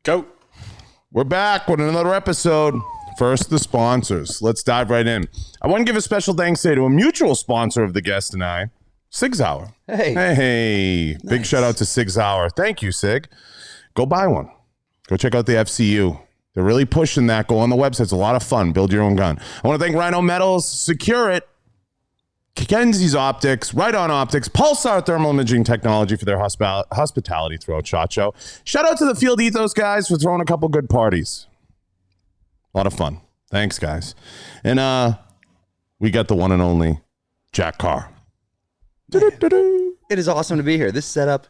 Go. We're back with another episode. First, the sponsors. Let's dive right in. I want to give a special thanks today to a mutual sponsor of the guest and I, Sig Sauer. Hey. Nice. Big shout out to Sig Sauer. Thank you, Sig. Go buy one. Go check out the FCU. They're really pushing that. Go on the website. It's a lot of fun. Build your own gun. I want to thank Rhino Metals, Secure It, Kenzie's Optics, Right On Optics, Pulsar Thermal Imaging Technology for their hospitality throughout Shot Show. Shout out to the Field Ethos guys for throwing a couple good parties. A lot of fun. Thanks, guys. And we got the one and only Jack Carr. It is awesome to be here. This setup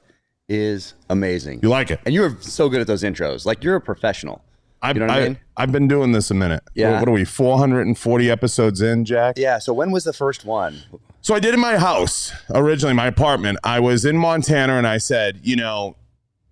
is amazing. You like it? And you're so good at those intros. Like, you're a professional. You know what I mean? I've been doing this a minute. Yeah. What are we, 440 episodes in, Jack? Yeah. So when was the first one? So I did in my house, originally my apartment. I was in Montana and I said,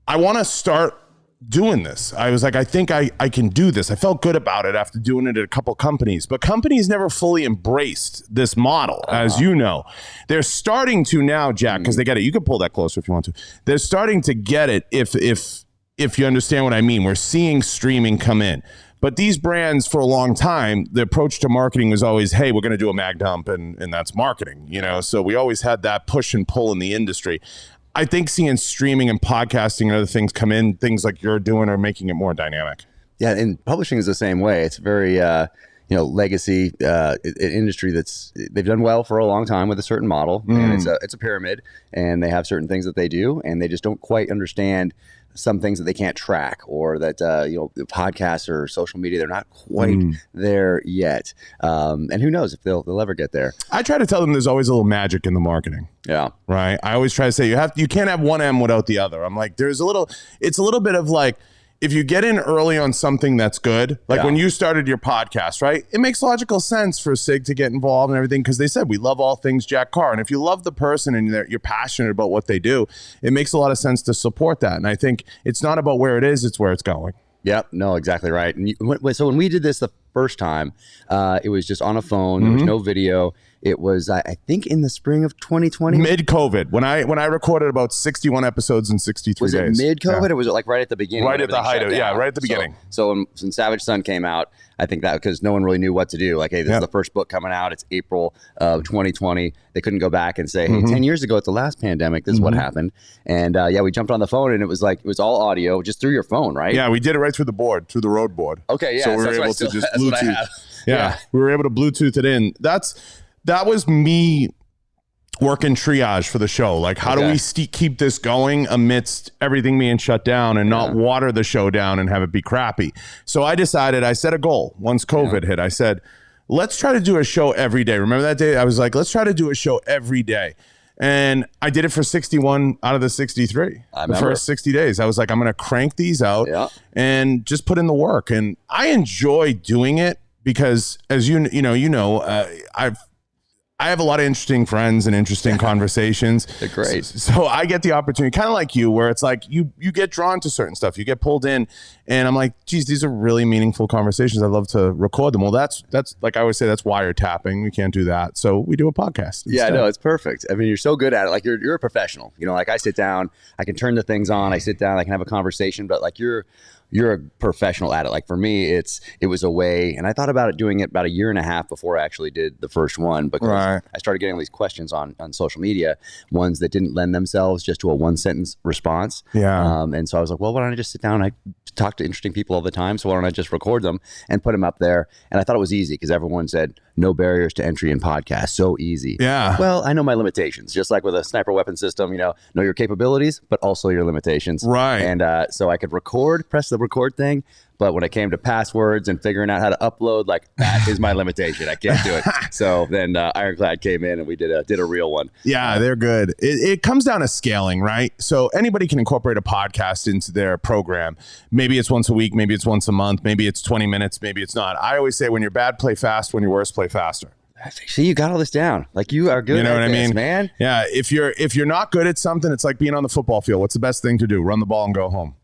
I want to start doing this. I was like, I think I can do this. I felt good about it after doing it at a couple companies, but companies never fully embraced this model, as you know. They're starting to now, Jack, because they get it. You can pull that closer if you want to. They're starting to get it if you understand what I mean. We're seeing streaming come in. But these brands, for a long time, the approach to marketing was always, hey, we're going to do a mag dump, and that's marketing, So we always had that push and pull in the industry. I think seeing streaming and podcasting and other things come in, things like you're doing, are making it more dynamic. Yeah, and publishing is the same way. It's very, legacy industry they've done well for a long time with a certain model, and it's a pyramid, and they have certain things that they do, and they just don't quite understand some things that they can't track, or that podcasts or social media, they're not quite there yet. And who knows if they'll ever get there. I try to tell them there's always a little magic in the marketing. Yeah. Right. I always try to say you can't have one M without the other. I'm like, it's a little bit of like, if you get in early on something that's good, like when you started your podcast, right? It makes logical sense for Sig to get involved and everything, because they said we love all things Jack Carr. And if you love the person and you're passionate about what they do, it makes a lot of sense to support that. And I think it's not about where it is, it's where it's going. Yep. No, exactly right. And so when we did this the first time, it was just on a phone. There was no video. It was, I think, in the spring of 2020. Mid-COVID, when I recorded about 61 episodes in 63 days. Was it mid-COVID, or was it like right at the beginning? Right at the height of it. Yeah, right at the beginning. So when Savage Son came out, I think that because no one really knew what to do. Like, hey, this is the first book coming out. It's April of 2020. They couldn't go back and say, hey, 10 years ago at the last pandemic, this is what happened. And we jumped on the phone, and it was all audio just through your phone, right? Yeah, we did it right through the road board. Okay, yeah. So we were able to just Bluetooth. Yeah, we were able to Bluetooth it in. That was me working triage for the show. Like, how do we keep this going amidst everything being shut down and not water the show down and have it be crappy? So I set a goal once COVID hit. I said, let's try to do a show every day. Remember that day? I was like, let's try to do a show every day. And I did it for 61 out of the 63. The first 60 days. I was like, I'm going to crank these out and just put in the work. And I enjoy doing it because, as I have a lot of interesting friends and interesting conversations. They're great. So I get the opportunity, kind of like you, where it's like you get drawn to certain stuff. You get pulled in, and I'm like, geez, these are really meaningful conversations. I'd love to record them. Well, that's like I always say, that's wiretapping. We can't do that. So we do a podcast instead. Yeah, no, it's perfect. I mean, you're so good at it. Like, you're a professional. Like, I sit down, I can turn the things on. I sit down, I can have a conversation, but like you're a professional at it. Like, for me, it was a way, and I thought about doing it about a year and a half before I actually did the first one, because I started getting all these questions on social media, ones that didn't lend themselves just to a one sentence response. Yeah. And so I was like, well, why don't I just sit down? I talk to interesting people all the time, so why don't I just record them and put them up there? And I thought it was easy because everyone said no barriers to entry in podcasts, so easy. Yeah. Well, I know my limitations, just like with a sniper weapon system. Know your capabilities, but also your limitations. Right. And so I could press the record thing, but when it came to passwords and figuring out how to upload, like, that is my limitation. I can't do it. So then Ironclad came in and we did a real one. Yeah, they're good. It comes down to scaling, right? So anybody can incorporate a podcast into their program. Maybe it's once a week, maybe it's once a month, maybe it's 20 minutes, maybe it's not. I always say, when you're bad, play fast. When you're worse, play faster. See, you got all this down. Like, you are good. You know what I mean, man? Yeah. If you're not good at something, it's like being on the football field. What's the best thing to do? Run the ball and go home.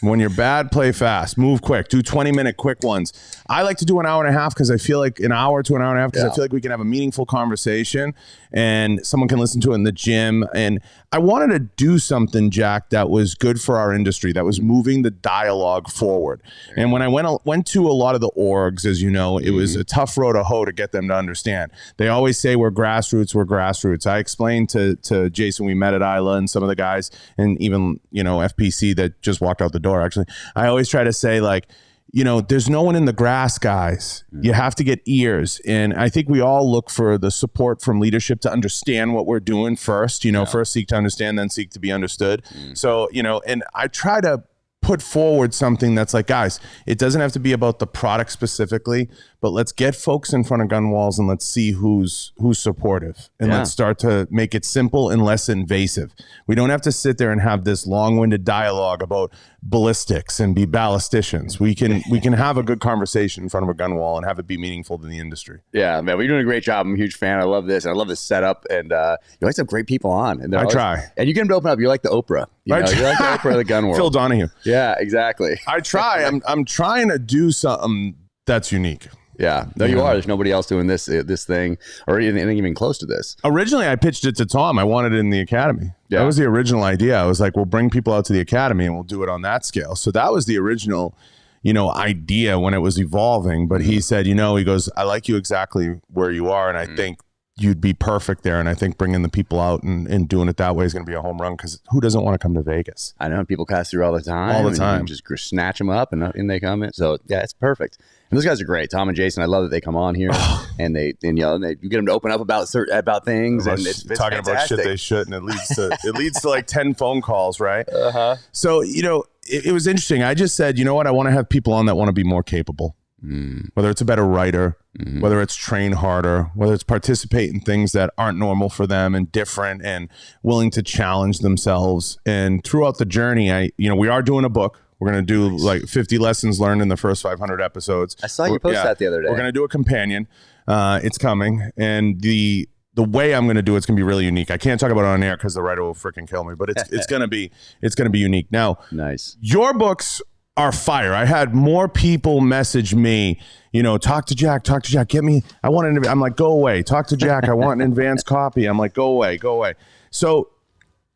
When you're bad, play fast, move quick, do 20-minute quick ones. I like to do an hour and a half because I feel like an hour to an hour and a half because I feel like we can have a meaningful conversation and someone can listen to it in the gym. And I wanted to do something, Jack, that was good for our industry, that was moving the dialogue forward. And when I went to a lot of the orgs, as you know, it was a tough road to hoe to get them to understand. They always say we're grassroots. I explained to Jason, we met at Isla, and some of the guys, and even, FPC that just walked out the door, actually. I always try to say, like, there's no one in the grass, guys. You have to get ears. And I think we all look for the support from leadership to understand what we're doing first. First seek to understand, then seek to be understood. So, and I try to put forward something that's like, guys, it doesn't have to be about the product specifically, but let's get folks in front of gun walls and let's see who's supportive, and let's start to make it simple and less invasive. We don't have to sit there and have this long-winded dialogue about ballistics and be ballisticians. We can have a good conversation in front of a gun wall and have it be meaningful to the industry. Yeah, man, we're doing a great job. I'm a huge fan. I love this. I love this setup, and you always have great people on. And I try. And you get them to open up. You're like the Oprah. You're like the Oprah of the gun world. Phil Donahue. Yeah, exactly. I try. I'm trying to do something that's unique. Yeah, no, you are. There's nobody else doing this thing or anything even close to this. Originally, I pitched it to Tom. I wanted it in the academy. Yeah. That was the original idea. I was like, we'll bring people out to the academy and we'll do it on that scale. So that was the original, idea when it was evolving. But he said, he goes, I like you exactly where you are, and I think you'd be perfect there. And I think bringing the people out and doing it that way is going to be a home run, because who doesn't want to come to Vegas? I know people pass through all the time. All the time. And just snatch them up and they come in. So yeah, it's perfect. And those guys are great. Tom and Jason, I love that they come on here and you get them to open up about things, and it's talking fantastic. about shit they shouldn't. It leads to like 10 phone calls, right? So, it was interesting. I just said, I want to have people on that want to be more capable. Whether it's a better writer, whether it's train harder, whether it's participate in things that aren't normal for them and different and willing to challenge themselves. And throughout the journey, we are doing a book. We're going to do like 50 lessons learned in the first 500 episodes. I saw you post that the other day. We're going to do a companion. It's coming. And the way I'm going to do it's going to be really unique. I can't talk about it on air because the writer will freaking kill me, but it's going to be unique. Now, nice. Your books are fire. I had more people message me, talk to Jack, get me. I want an, I'm like, go away. Talk to Jack. I want an advanced copy. I'm like, go away. So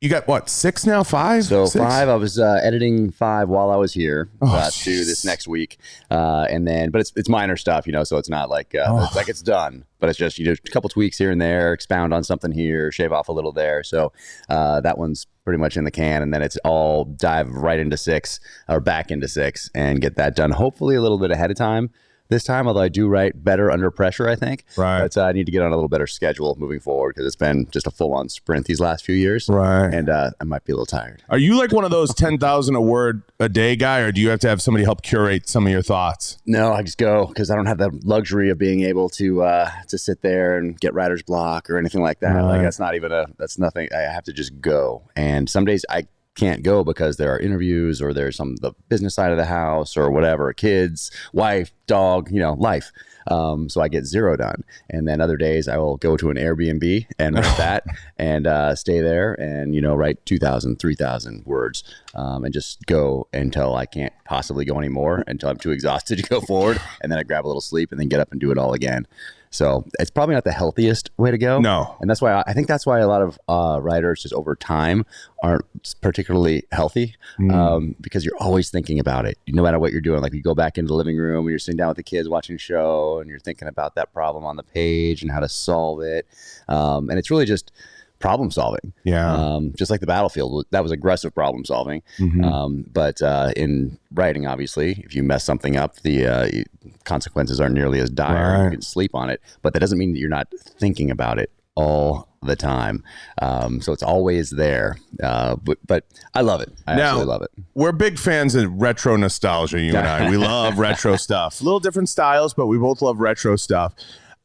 you got what, 6 now? 5? So 6? 5. I was editing 5 while I was here to this next week, and then, but it's minor stuff, so it's not like it's like it's done, but it's just a couple tweaks here and there, expound on something here, shave off a little there. So that one's pretty much in the can, and then it's all dive right into 6 or back into 6 and get that done. Hopefully a little bit ahead of time this time, although I do write better under pressure, I think. Right. But I need to get on a little better schedule moving forward, because it's been just a full-on sprint these last few years. Right. And I might be a little tired. Are you like one of those 10,000 a word a day guy, or do you have to have somebody help curate some of your thoughts? No, I just go, because I don't have the luxury of being able to sit there and get writer's block or anything like that. Right. Like that's nothing. I have to just go. And some days I can't go because there are interviews, or there's the business side of the house, or whatever, kids, wife, dog, life. So I get 0 done. And then other days I will go to an Airbnb and write that and stay there and, write 2,000, 3,000 words and just go until I can't possibly go anymore, until I'm too exhausted to go forward. And then I grab a little sleep and then get up and do it all again. So it's probably not the healthiest way to go. No. And that's why I think that's why a lot of writers just over time aren't particularly healthy, because you're always thinking about it. No matter what you're doing, like you go back into the living room and you're sitting down with the kids watching a show and you're thinking about that problem on the page and how to solve it. And it's really just problem solving. Yeah. Just like the battlefield, that was aggressive problem solving. But in writing, obviously, if you mess something up, the consequences aren't nearly as dire. Right. You can sleep on it, but that doesn't mean that you're not thinking about it all the time. So it's always there. But I love it. I absolutely love it. We're big fans of retro nostalgia, you and I. We love retro stuff. A little different styles, but we both love retro stuff.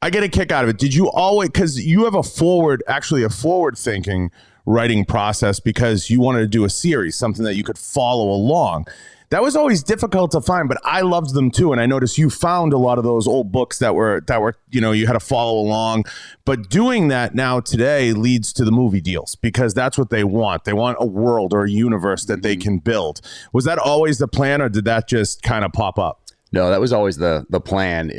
I get a kick out of it. Did you always, because you have a forward thinking writing process, because you wanted to do a series, something that you could follow along. that was always difficult to find, but I loved them too. And I noticed you found a lot of those old books that were, you know, you had to follow along. But doing that now today leads to the movie deals, because that's what they want. They want a world or a universe that they can build. Was that always the plan, or did that just kind of pop up? No, that was always the plan,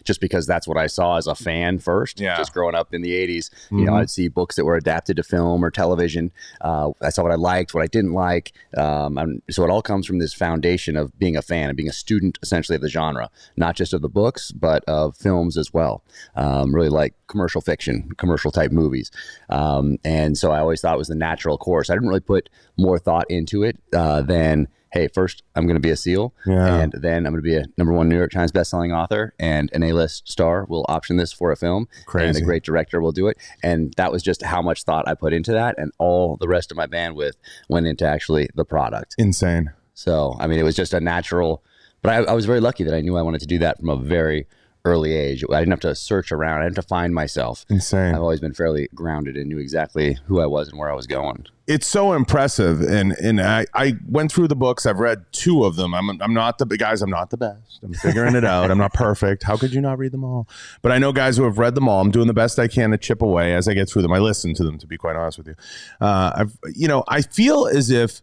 just because that's what I saw as a fan first. Just growing up in the 80s, you know, I'd see books that were adapted to film or television. I saw what I liked, what I didn't like. So it all comes from this foundation of being a fan and being a student, essentially, of the genre, not just of the books, but of films as well. Really like commercial fiction, commercial type movies. And so I always thought it was the natural course. I didn't really put more thought into it than, hey, first I'm going to be a SEAL, and then I'm going to be a #1 New York Times bestselling author, and an A-list star will option this for a film, and a great director will do it. And that was just how much thought I put into that, and all the rest of my bandwidth went into actually the product. Insane. So, I mean, it was just a natural, but I was very lucky that I knew I wanted to do that from a very early age. I didn't have to search around. I didn't have to find myself. Insane. I've always been fairly grounded and knew exactly who I was and where I was going. It's so impressive. And I went through the books. I've read 2 of them. I'm not the guys. I'm not the best. I'm figuring it out. I'm not perfect. How could you not read them all? But I know guys who have read them all. I'm doing the best I can to chip away as I get through them. I listen to them, to be quite honest with you. I feel as if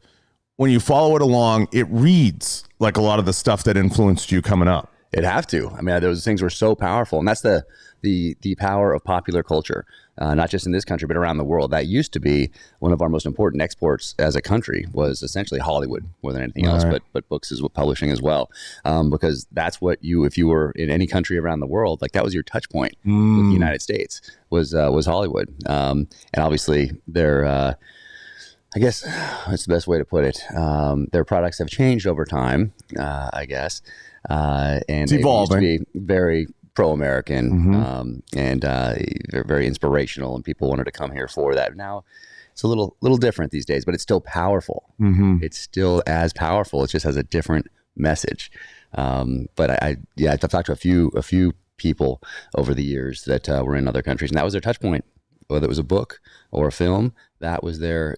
when you follow it along, it reads like a lot of the stuff that influenced you coming up. It'd have to. I mean, those things were so powerful, and that's the power of popular culture, not just in this country, but around the world. That used to be one of our most important exports as a country, was essentially Hollywood more than anything else, but books is what publishing as well, because that's what if you were in any country around the world, like that was your touch point with the United States was Hollywood, and obviously they're. I guess that's the best way to put it. Their products have changed over time, I guess. And it's evolving. It used to be very pro-American, and very inspirational, and people wanted to come here for that. Now it's a little different these days, but it's still powerful. It's still as powerful. It just has a different message. But I've talked to a few people over the years that were in other countries, and that was their touch point. Whether it was a book or a film, that was their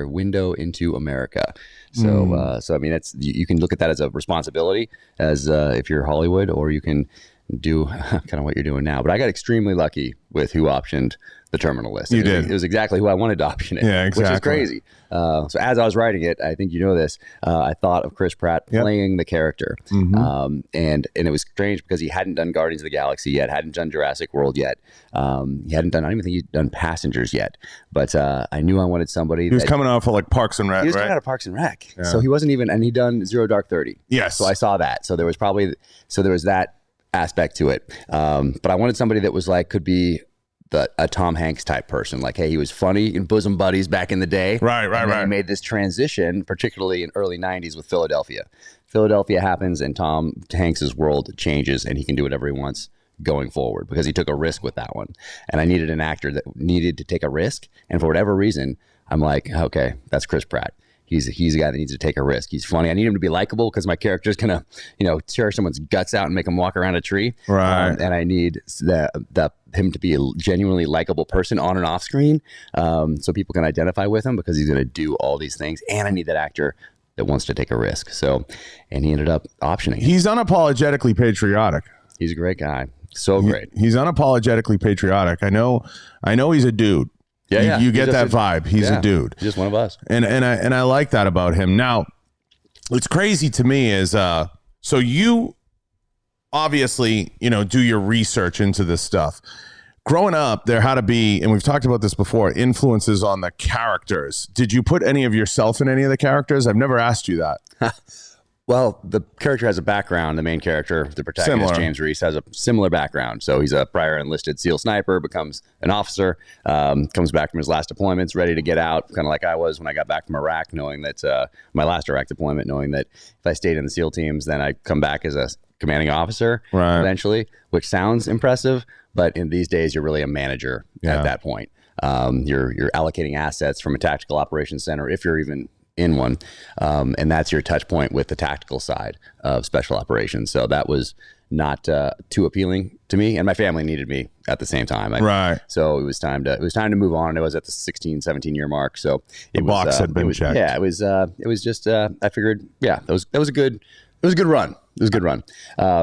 window into America. So, I mean, you can look at that as a responsibility, as if you're Hollywood, or you can do kind of what you're doing now. But I got extremely lucky with who optioned the Terminal List. You did. It was exactly who I wanted to option it, exactly. Which is crazy. So as I was writing it, I think you know this, I thought of Chris Pratt playing the character. And it was strange because he hadn't done Guardians of the Galaxy yet, hadn't done Jurassic World yet. He hadn't done, I don't even think he'd done Passengers yet. But I knew I wanted somebody. He was coming off of like Parks and Rec, He was coming out of Parks and Rec. Yeah. So he wasn't even, and he'd done Zero Dark 30. Yes. So I saw that. So there was that aspect to it. But I wanted somebody that was like, could be a Tom Hanks type person. Like, hey, he was funny in Bosom Buddies back in the day. Right. He made this transition, particularly in early 90s with Philadelphia. Philadelphia happens and Tom Hanks's world changes, and he can do whatever he wants going forward because he took a risk with that one. And I needed an actor that needed to take a risk. And for whatever reason, I'm like, okay, that's Chris Pratt. He's a guy that needs to take a risk. He's funny. I need him to be likable because my character's gonna, tear someone's guts out and make him walk around a tree. Right. And I need him to be a genuinely likable person on and off screen, so people can identify with him because he's gonna do all these things. And I need that actor that wants to take a risk. So, and he ended up optioning it. He's unapologetically patriotic. He's a great guy. So great. He's unapologetically patriotic. I know. He's a dude. Yeah, you get that vibe. He's a dude. He's just one of us. And I like that about him. Now, what's crazy to me is so you obviously, do your research into this stuff. Growing up, there had to be, and we've talked about this before, influences on the characters. Did you put any of yourself in any of the characters? I've never asked you that. Well, the character has a background. The main character, the protagonist, James Reese, has a similar background. So he's a prior enlisted SEAL sniper, becomes an officer, comes back from his last deployments, ready to get out, kind of like I was when I got back from Iraq, knowing that my last Iraq deployment, knowing that if I stayed in the SEAL teams, then I'd come back as a commanding officer eventually, which sounds impressive. But in these days, you're really a manager at that point. You're allocating assets from a tactical operations center, if you're even in one, and that's your touch point with the tactical side of special operations. So that was not too appealing to me, and my family needed me at the same time. Right. So it was time to move on. It was at the 16, 17 year mark. So the box had been checked. Yeah, it was just, I figured, yeah, that was a good run. It was a good run.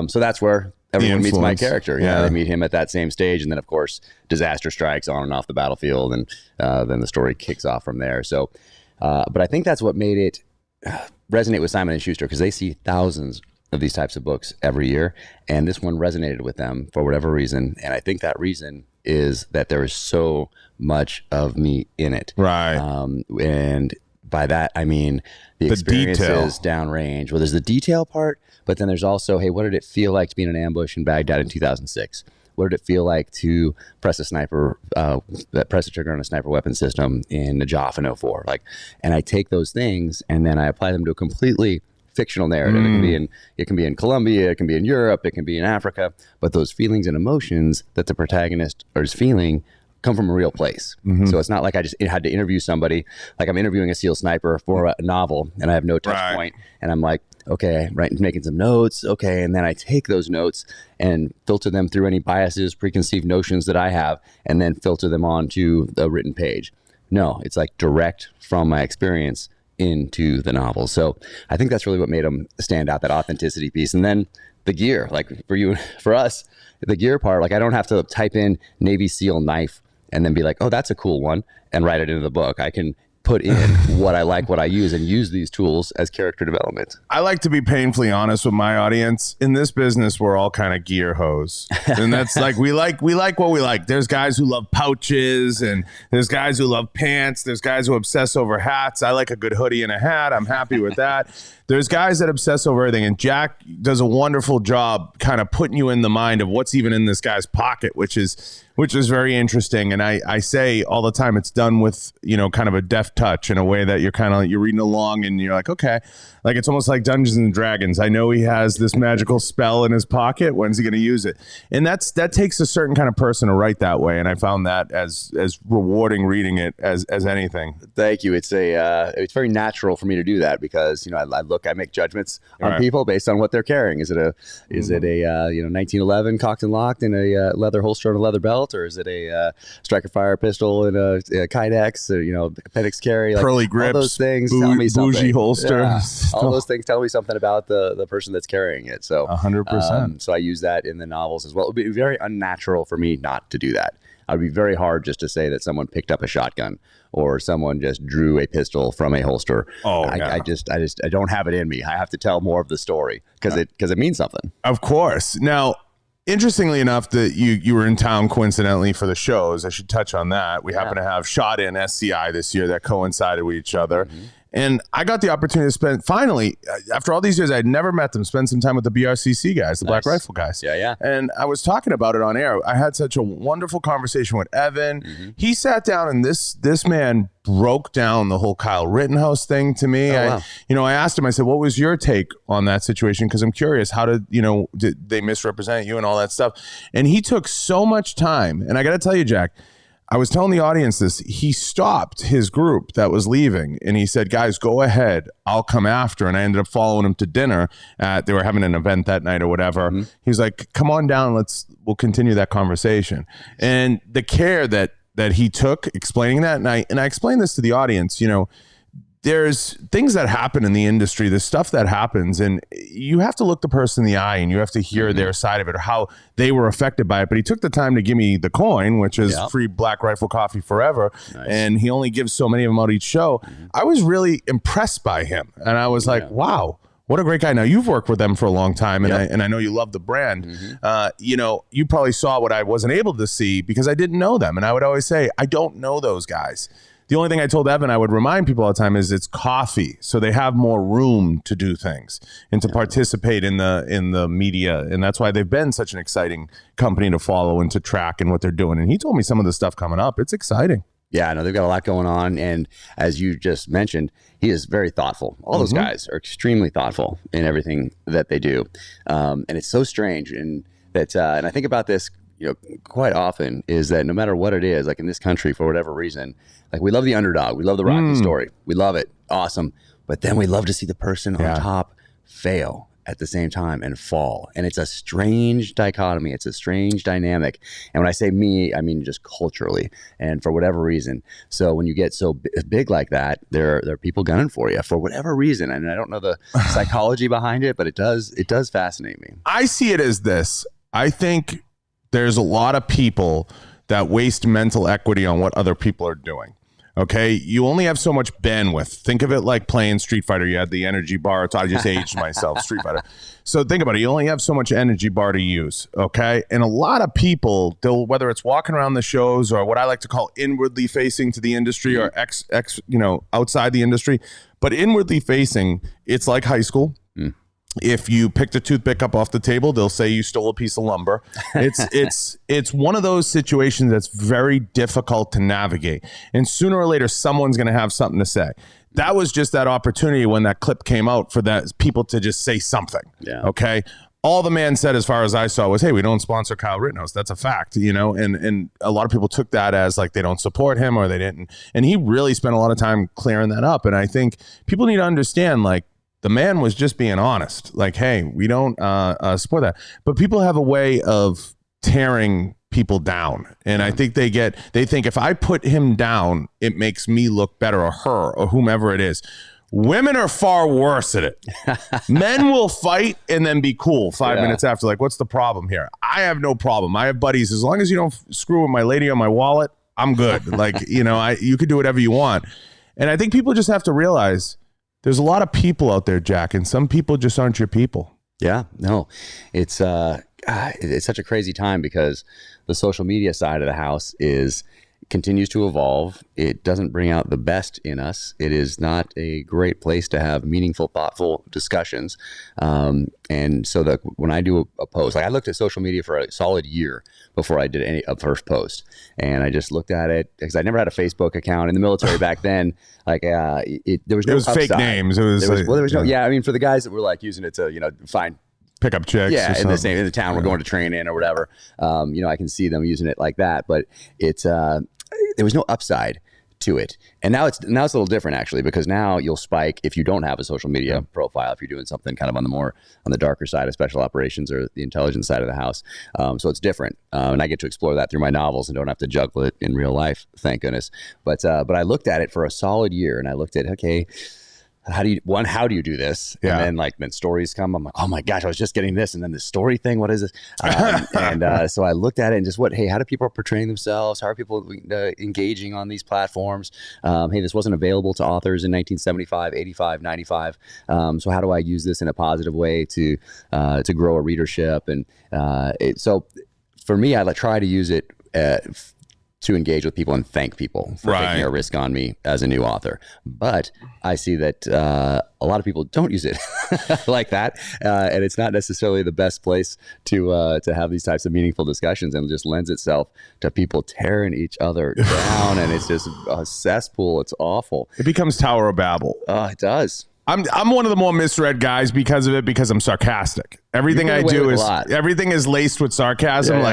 So that's where everyone meets my character. Yeah. They meet him at that same stage. And then of course, disaster strikes on and off the battlefield. And then the story kicks off from there. So, but I think that's what made it resonate with Simon & Schuster, because they see thousands of these types of books every year, and this one resonated with them for whatever reason. And I think that reason is that there is so much of me in it. Right. And by that, I mean the experiences downrange. Well, there's the detail part, but then there's also, hey, what did it feel like to be in an ambush in Baghdad in 2006? What did it feel like to press a trigger on a sniper weapon system in Najaf in 04? And I take those things and then I apply them to a completely fictional narrative. It can be in Colombia, it can be in Europe, it can be in Africa, but those feelings and emotions that the protagonist is feeling come from a real place. So it's not like I just had to interview somebody, like I'm interviewing a SEAL sniper for a novel and I have no touch point, and I'm like, okay, making some notes, okay, and then I take those notes and filter them through any biases, preconceived notions that I have, and then filter them onto the written page. No, it's like direct from my experience into the novel. So I think that's really what made them stand out, that authenticity piece. And then the gear, like for us, the gear part, like I don't have to type in Navy SEAL knife and then be like, oh, that's a cool one, and write it into the book. I can put in what I like, what I use, and use these tools as character development. I like to be painfully honest with my audience. In this business, we're all kind of gear hoes. And that's like, we like what we like. There's guys who love pouches, and there's guys who love pants. There's guys who obsess over hats. I like a good hoodie and a hat. I'm happy with that. There's guys that obsess over everything. And Jack does a wonderful job kind of putting you in the mind of what's even in this guy's pocket, which is very interesting. And I say all the time, it's done with, kind of a deft touch in a way that you're reading along and you're like, okay, like it's almost like Dungeons and Dragons. I know he has this magical spell in his pocket. When's he going to use it? And that takes a certain kind of person to write that way. And I found that as rewarding reading it as anything. Thank you. It's very natural for me to do that because, I make judgments on people based on what they're carrying. Is it a 1911 cocked and locked in a leather holster on a leather belt, or is it a striker fire pistol in a Kydex, or appendix carry? Pearly grips, all those things tell me something. Bougie holster. Yeah. All those things tell me something about the person that's carrying it. So 100%. So I use that in the novels as well. It would be very unnatural for me not to do that. It would be very hard just to say that someone picked up a shotgun or someone just drew a pistol from a holster. I don't have it in me. I have to tell more of the story because it means something. Of course. Now, interestingly enough, that you were in town coincidentally for the shows. I should touch on that. We happen to have Shot and SCI this year that coincided with each other. And I got the opportunity to finally, after all these years, I had never met them, spend some time with the BRCC guys, the Black Rifle guys. Yeah. And I was talking about it on air. I had such a wonderful conversation with Evan. He sat down and this man broke down the whole Kyle Rittenhouse thing to me. Wow. I asked him, I said, what was your take on that situation? Because I'm curious, how did they misrepresent you and all that stuff? And he took so much time. And I got to tell you, Jack, I was telling the audience this. He stopped his group that was leaving and he said, guys, go ahead. I'll come after. And I ended up following him to dinner. They were having an event that night or whatever. He was like, come on down. We'll continue that conversation. And the care that he took explaining that. And I explained this to the audience, there's things that happen in the industry, there's stuff that happens, and you have to look the person in the eye and you have to hear their side of it or how they were affected by it. But he took the time to give me the coin, which is free Black Rifle coffee forever. Nice. And he only gives so many of them out each show. I was really impressed by him. And I was like, wow, what a great guy. Now, you've worked with them for a long time, and I know you love the brand. You probably saw what I wasn't able to see because I didn't know them. And I would always say, I don't know those guys. The only thing I told Evan, I would remind people all the time, is it's coffee. So they have more room to do things and to participate in the media. And that's why they've been such an exciting company to follow and to track and what they're doing. And he told me some of the stuff coming up. It's exciting. Yeah, I know they've got a lot going on. And as you just mentioned, he is very thoughtful. All those guys are extremely thoughtful in everything that they do. And it's so strange. And I think about this quite often, is that no matter what it is, like in this country, for whatever reason, like we love the underdog, we love the Rocky story, we love it, awesome, but then we love to see the person on top fail at the same time and fall. And it's a strange dichotomy. It's a strange dynamic. And when I say me, I mean just culturally and for whatever reason. So when you get so big like that, there are people gunning for you for whatever reason. And I don't know the psychology behind it, but it does fascinate me. I see it as this. I think there's a lot of people that waste mental equity on what other people are doing. Okay, you only have so much bandwidth. Think of it like playing Street Fighter. You had the energy bar. I just aged myself, Street Fighter. So think about it. You only have so much energy bar to use. Okay, and a lot of people, they'll, whether it's walking around the shows or what I like to call inwardly facing to the industry or outside the industry, but inwardly facing, it's like high school. If you picked a toothpick up off the table, they'll say you stole a piece of lumber. It's one of those situations that's very difficult to navigate. And sooner or later, someone's going to have something to say. That was just that opportunity when that clip came out for that people to just say something. Yeah. Okay. All the man said, as far as I saw, was, hey, we don't sponsor Kyle Rittenhouse. That's a fact, and a lot of people took that as like they don't support him or they didn't. And he really spent a lot of time clearing that up. And I think people need to understand, like, the man was just being honest. Like, hey, we don't support that. But people have a way of tearing people down. And I think they think if I put him down, it makes me look better, or her, or whomever it is. Women are far worse at it. Men will fight and then be cool 5 minutes after. Like, what's the problem here? I have no problem. I have buddies. As long as you don't screw with my lady on my wallet, I'm good. Like, you could do whatever you want. And I think people just have to realize there's a lot of people out there, Jack, and some people just aren't your people. Yeah, no, it's such a crazy time because the social media side of the house continues to evolve. It doesn't bring out the best in us. It is not a great place to have meaningful, thoughtful discussions. And so when I do a post, like I looked at social media for a solid year before I did a first post. And I just looked at it because I never had a Facebook account in the military back then. Like there was no upside. Fake names. There was no. Yeah, I mean, for the guys that were like using it to find pick up chicks. Yeah, in the town we're going to train in or whatever. I can see them using it like that, but it's there was no upside to it. And now it's a little different actually, because now you'll spike if you don't have a social media profile, if you're doing something kind of on the darker side of special operations or the intelligence side of the house. So it's different. And I get to explore that through my novels and don't have to juggle it in real life, thank goodness. But I looked at it for a solid year and I looked at, okay, how do you do this? Yeah. And then stories come. I'm like, oh my gosh, I was just getting this. And then the story thing, what is this? So I looked at it and just how do people portraying themselves? How are people engaging on these platforms? Hey, this wasn't available to authors in 1975, 85, 95. So how do I use this in a positive way to grow a readership? And so for me, I try to use it to engage with people and thank people for taking a risk on me as a new author. But I see that a lot of people don't use it like that. And it's not necessarily the best place to have these types of meaningful discussions, and it just lends itself to people tearing each other down. And it's just a cesspool. It's awful. It becomes Tower of Babel. It does. I'm one of the more misread guys because of it, because I'm sarcastic. Everything I do everything is laced with sarcasm.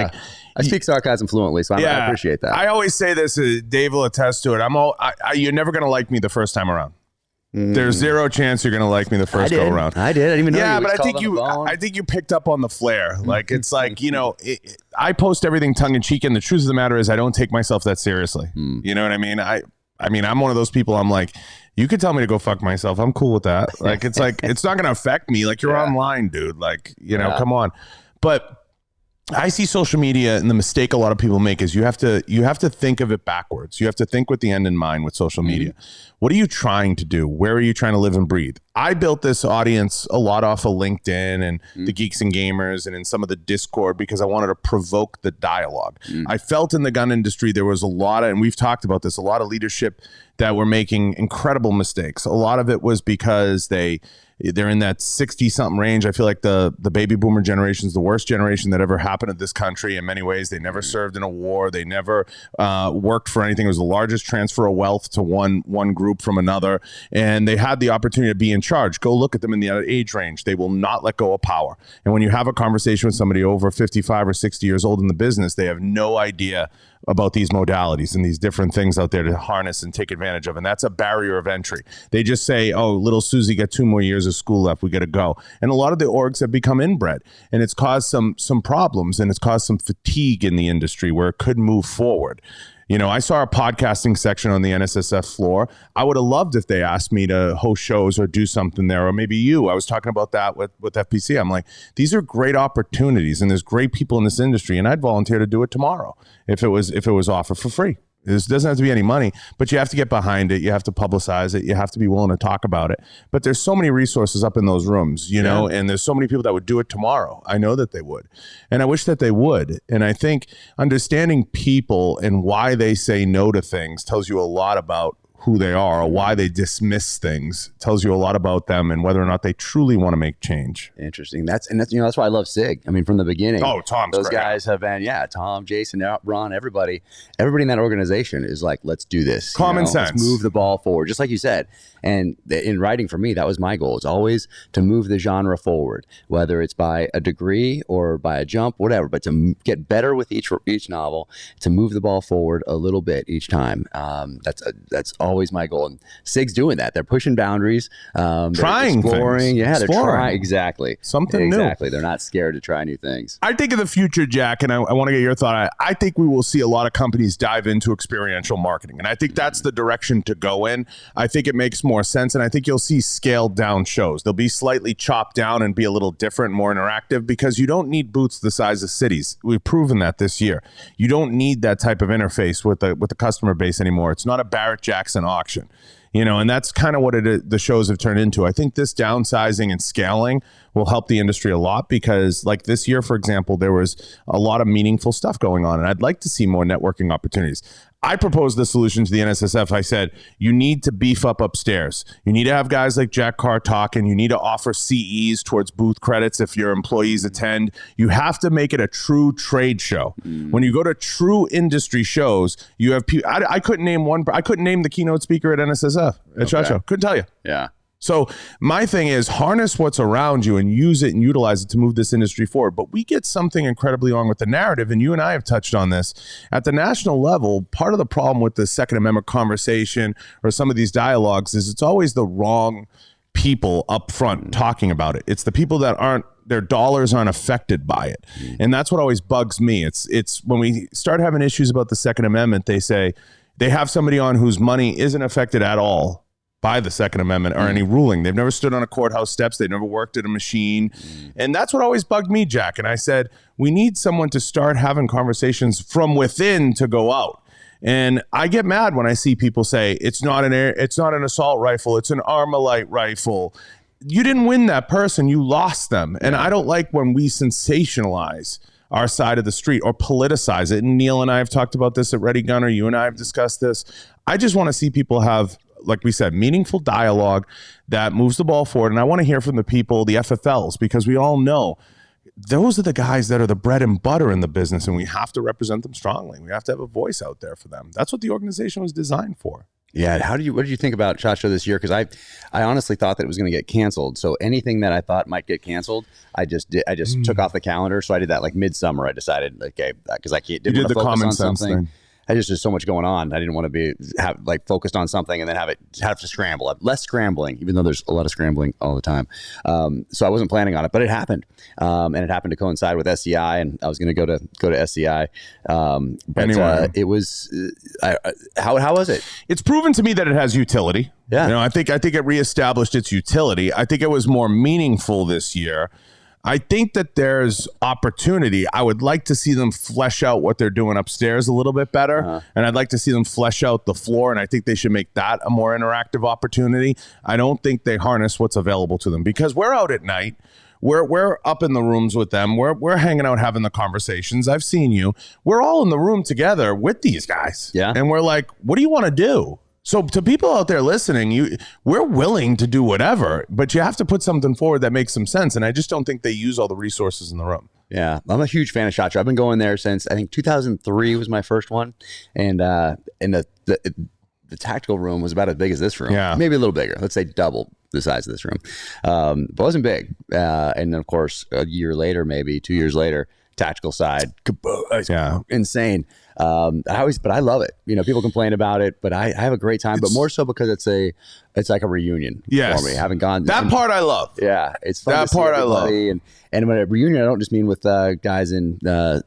I speak sarcasm fluently, so I appreciate that. I always say this, Dave will attest to it. You're never going to like me the first time around. There's zero chance you're going to like me the first go around. I did. I didn't even know. Yeah, but I think you picked up on the flair. Like, it's like, I post everything tongue in cheek, and the truth of the matter is I don't take myself that seriously. You know what I mean? I mean, I'm one of those people, I'm like, you could tell me to go fuck myself. I'm cool with that. Like, it's not going to affect me. Like, you're online, dude. Like, come on. But I see social media, and the mistake a lot of people make is you have to think of it backwards. You have to think with the end in mind with social media. What are you trying to do? Where are you trying to live and breathe? I built this audience a lot off of LinkedIn and the Geeks and Gamers and in some of the Discord because I wanted to provoke the dialogue. I felt in the gun industry there was a lot of, and we've talked about this, a lot of leadership that were making incredible mistakes. A lot of it was because they're in that 60-something range. I feel like the baby boomer generation is the worst generation that ever happened in this country in many ways. They never served in a war. They never worked for anything. It was the largest transfer of wealth to one group from another. And they had the opportunity to be in in charge. Go look at them in the age range. They will not let go of power. And when you have a conversation with somebody over 55 or 60 years old in the business, they have no idea about these modalities and these different things out there to harness and take advantage of. And that's a barrier of entry. They just say, oh, little Susie got 2 more years of school left. We got to go. And a lot of the orgs have become inbred, and it's caused some problems, and it's caused some fatigue in the industry where it could move forward. You know, I saw a podcasting section on the NSSF floor. I would have loved if they asked me to host shows or do something there, or maybe you. I was talking about that with FPC. I'm like, these are great opportunities, and there's great people in this industry, and I'd volunteer to do it tomorrow if it was offered for free. This doesn't have to be any money, but you have to get behind it. You have to publicize it. You have to be willing to talk about it. But there's so many resources up in those rooms, you know, and there's so many people that would do it tomorrow. I know that they would. And I wish that they would. And I think understanding people and why they say no to things tells you a lot about who they are or why they dismiss things. Tells you a lot about them and whether or not they truly want to make change. Interesting. That's you know, that's why I love SIG. I mean, from the beginning. Oh, Tom's those great. Guys have been, Tom, Jason, Ron, everybody in that organization is like, let's do this. Common sense. Let's move the ball forward, just like you said. And in writing, for me, that was my goal. It's always to move the genre forward, whether it's by a degree or by a jump, whatever, but to get better with each novel, to move the ball forward a little bit each time. That's always my goal. And SIG's doing that. They're pushing boundaries. Trying exploring. things. Yeah, they're Exploring. trying. Exactly. Something new. Exactly. They're not scared to try new things. I think in the future, Jack, and I want to get your thought on it, I think we will see a lot of companies dive into experiential marketing. And I think that's the direction to go in. I think it makes more sense. And I think you'll see scaled down shows. They'll be slightly chopped down and be a little different, more interactive, because you don't need booths the size of cities. We've proven that this year. You don't need that type of interface with the customer base anymore. It's not a Barrett Jackson auction. You know, and that's kind of what the shows have turned into. I think this downsizing and scaling will help the industry a lot because, like this year, for example, there was a lot of meaningful stuff going on, and I'd like to see more networking opportunities. I proposed the solution to the NSSF. I said, you need to beef up upstairs. You need to have guys like Jack Carr talking. You need to offer CEs towards booth credits if your employees attend. You have to make it a true trade show. When you go to true industry shows, you have people. I couldn't name one. I couldn't name the keynote speaker at NSSF at Shot Show. Couldn't tell you. Yeah. So my thing is harness what's around you and use it and utilize it to move this industry forward. But we get something incredibly wrong with the narrative, and you and I have touched on this. At the national level, part of the problem with the Second Amendment conversation or some of these dialogues is it's always the wrong people up front talking about it. It's the people that their dollars aren't affected by it. And that's what always bugs me. It's when we start having issues about the Second Amendment, they say they have somebody on whose money isn't affected at all by the Second Amendment or any ruling. They've never stood on a courthouse steps. They've never worked at a machine. And that's what always bugged me, Jack. And I said, we need someone to start having conversations from within to go out. And I get mad when I see people say, it's not an assault rifle, it's an Armalite rifle. You didn't win that person, you lost them. And I don't like when we sensationalize our side of the street or politicize it. And Neil and I have talked about this at Ready Gunner. You and I have discussed this. I just want to see people have, like we said, meaningful dialogue that moves the ball forward. And I want to hear from the people, the FFLs, because we all know those are the guys that are the bread and butter in the business, and we have to represent them strongly. We have to have a voice out there for them. That's what the organization was designed for. Yeah. What did you think about Shot Show this year? Because I honestly thought that it was going to get canceled. So anything that I thought might get canceled, I just took off the calendar. So I did that like midsummer. I decided, okay, because I didn't want to focus on something. Thing. There's so much going on. I didn't want to have focused on something and then have to scramble. Less scrambling, even though there's a lot of scrambling all the time. So I wasn't planning on it, but it happened, and it happened to coincide with SCI, and I was going to go to SCI. But anyway. It was how was it? It's proven to me that it has utility. Yeah, I think it reestablished its utility. I think it was more meaningful this year. I think that there's opportunity. I would like to see them flesh out what they're doing upstairs a little bit better. And I'd like to see them flesh out the floor. And I think they should make that a more interactive opportunity. I don't think they harness what's available to them because we're out at night. We're up in the rooms with them. We're hanging out, having the conversations. I've seen you. We're all in the room together with these guys. Yeah. And we're like, what do you want to do? So to people out there listening, we're willing to do whatever, but you have to put something forward that makes some sense. And I just don't think they use all the resources in the room. Yeah, I'm a huge fan of Shot Show. I've been going there since I think 2003 was my first one, and the tactical room was about as big as this room. Yeah, maybe a little bigger. Let's say double the size of this room. But it wasn't big. And then, of course, a year later, maybe 2 years later, tactical side, insane. But I love it. You know, people complain about it, but I have a great time. But more so because it's like a reunion for me. Having gone that part I love. Yeah, it's fun. That to part see I love. And when a reunion, I don't just mean with guys in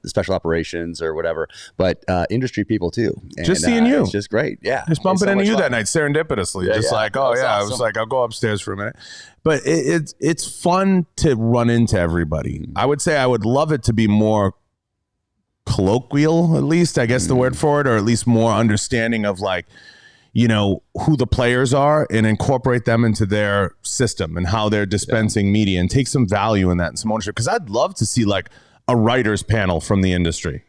special operations or whatever, but industry people too. And, just seeing you, it's just great. Yeah, just bumping into you that night serendipitously. Like, oh yeah, awesome. I was like, I'll go upstairs for a minute. But it's fun to run into everybody. I would say I would love it to be more colloquial, at least, I guess the word for it, or at least more understanding of like, you know, who the players are and incorporate them into their system and how they're dispensing media and take some value in that and some ownership. Because I'd love to see like a writer's panel from the industry.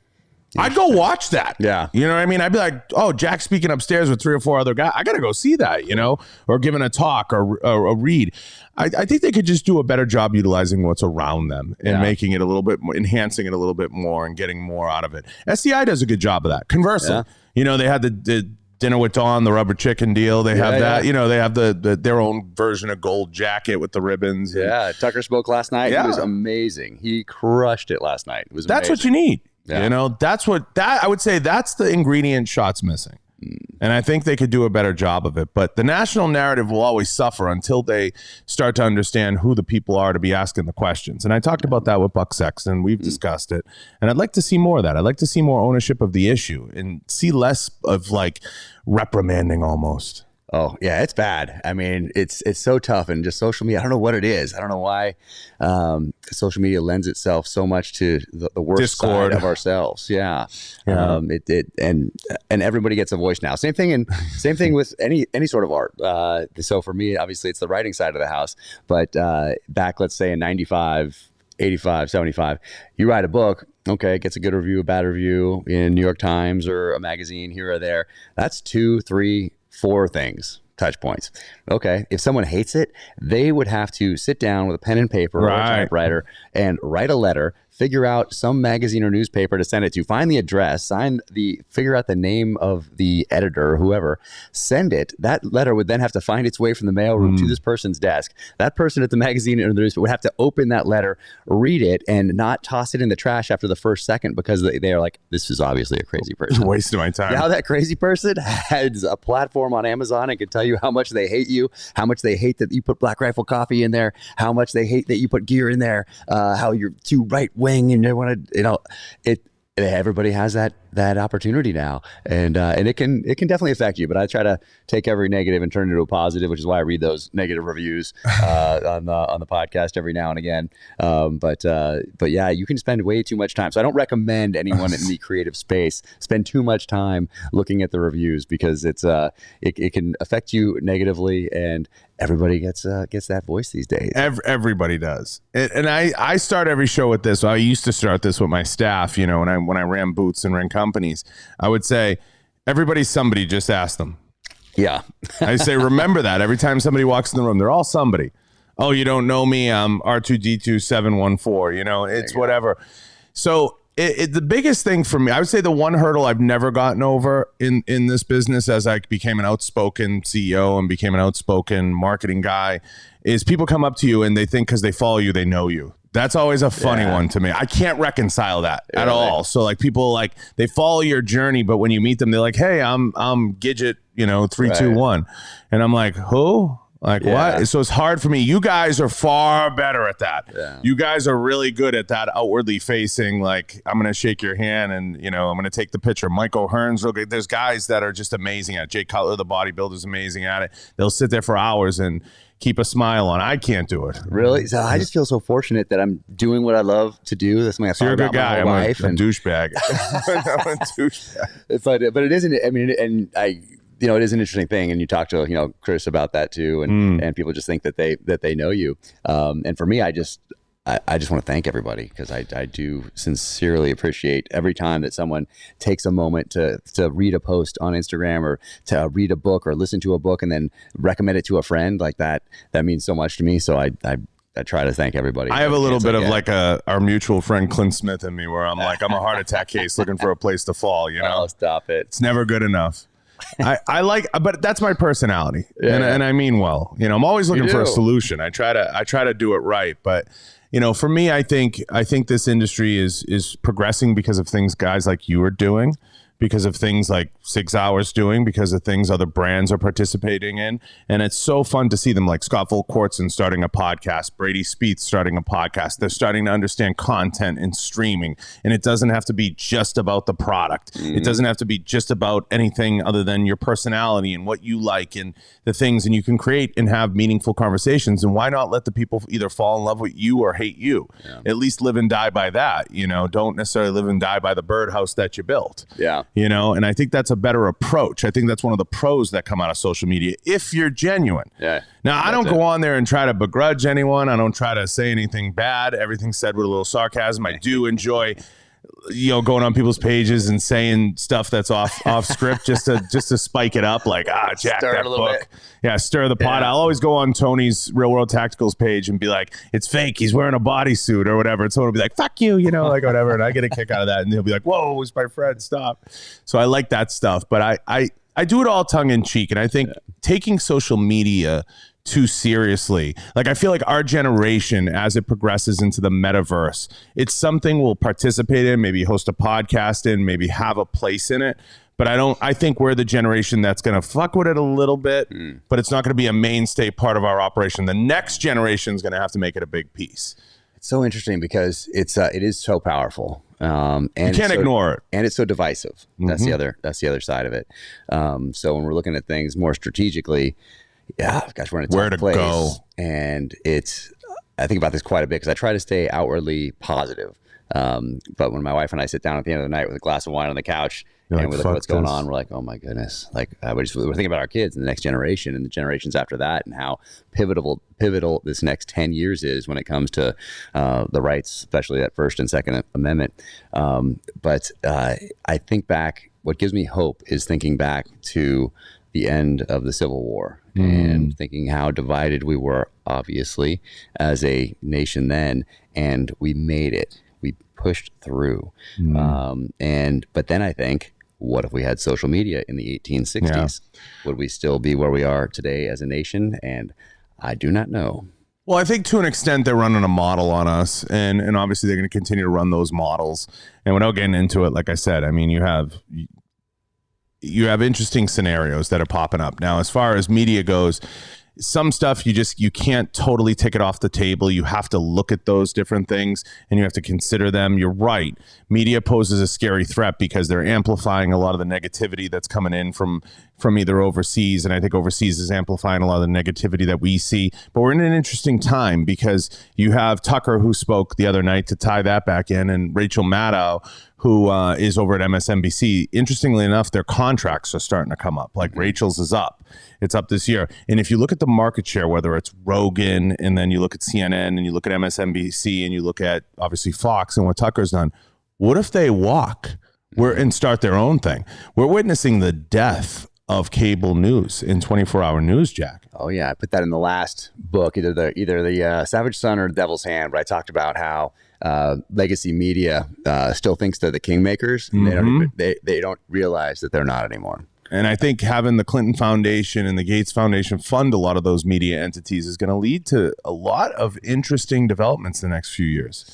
I'd go watch that. Yeah. You know what I mean? I'd be like, oh, Jack's speaking upstairs with 3 or 4 other guys. I got to go see that, you know, or giving a talk or a read. I think they could just do a better job utilizing what's around them and making it a little bit more, enhancing it a little bit more and getting more out of it. SCI does a good job of that. Conversely, you know, they had the Dinner with Dawn, the rubber chicken deal. They have that, you know, they have their own version of Gold Jacket with the ribbons. Yeah. Tucker spoke last night. He was amazing. He crushed it last night. It was That's amazing. What you need. Yeah. You know, I would say that's the ingredient Shot's missing. And I think they could do a better job of it. But the national narrative will always suffer until they start to understand who the people are to be asking the questions. And I talked about that with Buck Sexton. We've discussed it. And I'd like to see more of that. I'd like to see more ownership of the issue and see less of like reprimanding almost. Oh, yeah, it's bad. I mean, it's so tough, and just social media. I don't know what it is. I don't know why social media lends itself so much to the worst Discord. Side of ourselves. Yeah. And everybody gets a voice now. Same thing with any sort of art. So for me, obviously, it's the writing side of the house. But back, let's say in 95, 85, 75, you write a book. Okay, it gets a good review, a bad review in New York Times or a magazine here or there. That's 2, 3, 4 things, touch points. Okay, if someone hates it, they would have to sit down with a pen and paper or a typewriter and write a letter, figure out some magazine or newspaper to send it to, find the address, figure out the name of the editor or whoever, send it. That letter would then have to find its way from the mailroom to this person's desk. That person at the magazine or the newspaper would have to open that letter, read it, and not toss it in the trash after the first second because they are like, this is obviously a crazy person. Wasting my time. Now that crazy person has a platform on Amazon and can tell you how much they hate you, how much they hate that you put Black Rifle Coffee in there, how much they hate that you put gear in there, how you're too right-wing and they want to, you know, everybody has that opportunity now, and it can definitely affect you. But I try to take every negative and turn it into a positive, which is why I read those negative reviews on the podcast every now and again. But yeah, you can spend way too much time. So I don't recommend anyone in the creative space spend too much time looking at the reviews because it can affect you negatively, and everybody gets that voice these days. Everybody does, and I start every show with this. I used to start this with my staff. You know, when I ran booths and ran companies, I would say, everybody's somebody, just ask them. Yeah. I say, remember that every time somebody walks in the room, they're all somebody. Oh, you don't know me? I'm R2D2 714. You know, it's whatever. So the biggest thing for me, I would say the one hurdle I've never gotten over in this business as I became an outspoken CEO and became an outspoken marketing guy is people come up to you and they think because they follow you, they know you. That's always a funny one to me. I can't reconcile that at all. So like people like they follow your journey, but when you meet them, they're like, "Hey, I'm Gidget, 321," and I'm like, "Who?" Like what? So it's hard for me. You guys are far better at that. Yeah. You guys are really good at that outwardly facing. Like I'm gonna shake your hand and I'm gonna take the picture. Mike O'Hearn's real good. There's guys that are just amazing at it. Jay Cutler, the bodybuilder, is amazing at it. They'll sit there for hours and keep a smile on. I can't do it. Really? So I just feel so fortunate that I'm doing what I love to do. That's my you're a good guy. I'm a douchebag. I'm a douchebag. But it isn't. I mean, and it is an interesting thing. And you talk to Chris about that too, and people just think that they know you. And for me, I just want to thank everybody because I do sincerely appreciate every time that someone takes a moment to read a post on Instagram or to read a book or listen to a book and then recommend it to a friend like that. That means so much to me. So I try to thank everybody. I have a little bit of like our mutual friend Clint Smith in me where I'm like, I'm a heart attack case looking for a place to fall, Oh, stop it. It's never good enough. I like, but that's my personality, and I mean well. You know, I'm always looking for a solution. I try to do it right, but you know, for me, I think this industry is progressing because of things guys like you are doing, because of things like 6 Hours doing, because of things other brands are participating in. And it's so fun to see them, like Scott Volkortson starting a podcast, Brady Spieth starting a podcast. They're starting to understand content and streaming. And it doesn't have to be just about the product. It doesn't have to be just about anything other than your personality and what you like and the things. And you can create and have meaningful conversations. And why not let the people either fall in love with you or hate you? Yeah. At least live and die by that. You know, don't necessarily live and die by the birdhouse that you built. Yeah. You know, and I think that's a better approach. I think that's one of the pros that come out of social media if you're genuine. Yeah. Now, I don't go on there and try to begrudge anyone. I don't try to say anything bad. Everything's said with a little sarcasm. I do enjoy, you know, going on people's pages and saying stuff that's off script just to spike it up, like Jack, stir that a little book. bit. Yeah, stir the pot. I'll always go on Tony's Real World Tacticals page and be like, it's fake. He's wearing a bodysuit or whatever. And someone will be like, fuck you, you know, like whatever. And I get a kick out of that. And he'll be like, whoa, it's my friend, stop. So I like that stuff. But I do it all tongue in cheek. And I think taking social media too seriously, like I feel like our generation, as it progresses into the metaverse, it's something we'll participate in, maybe host a podcast in, maybe have a place in it. But I think we're the generation that's going to fuck with it a little bit, but it's not going to be a mainstay part of our operation. The next generation is going to have to make it a big piece. It's so interesting because it is so powerful. And you can't ignore it. And it's so divisive. That's the other side of it. So when we're looking at things more strategically, gosh, we're in a tough place. Go. And I think about this quite a bit because I try to stay outwardly positive. But when my wife and I sit down at the end of the night with a glass of wine on the couch, and we look at what's going on, we're like, oh my goodness. Like we're thinking about our kids and the next generation and the generations after that and how pivotal this next 10 years is when it comes to the rights, especially that First and Second Amendment. But I think back, what gives me hope is thinking back to the end of the Civil War and thinking how divided we were, obviously, as a nation then, and we made it. We pushed through. But then I think, what if we had social media in the 1860s? Yeah. Would we still be where we are today as a nation? And I do not know. Well, I think to an extent they're running a model on us, and obviously they're going to continue to run those models. And without getting into it, like I said, I mean, you have interesting scenarios that are popping up. Now, as far as media goes, some stuff you can't totally take it off the table. You have to look at those different things and you have to consider them. You're right. Media poses a scary threat because they're amplifying a lot of the negativity that's coming in from either overseas. And I think overseas is amplifying a lot of the negativity that we see. But we're in an interesting time because you have Tucker, who spoke the other night, to tie that back in, and Rachel Maddow, who is over at MSNBC. Interestingly enough, their contracts are starting to come up. Like Rachel's is up. It's up this year. And if you look at the market share, whether it's Rogan and then you look at CNN and you look at MSNBC and you look at obviously Fox and what Tucker's done, what if they walk and start their own thing? We're witnessing the death of cable news in 24-hour news, Jack. Oh yeah, I put that in the last book, either the Savage Son or Devil's Hand, where I talked about how legacy media still thinks they're the kingmakers. And they don't realize that they're not anymore. And I think having the Clinton Foundation and the Gates Foundation fund a lot of those media entities is going to lead to a lot of interesting developments in the next few years.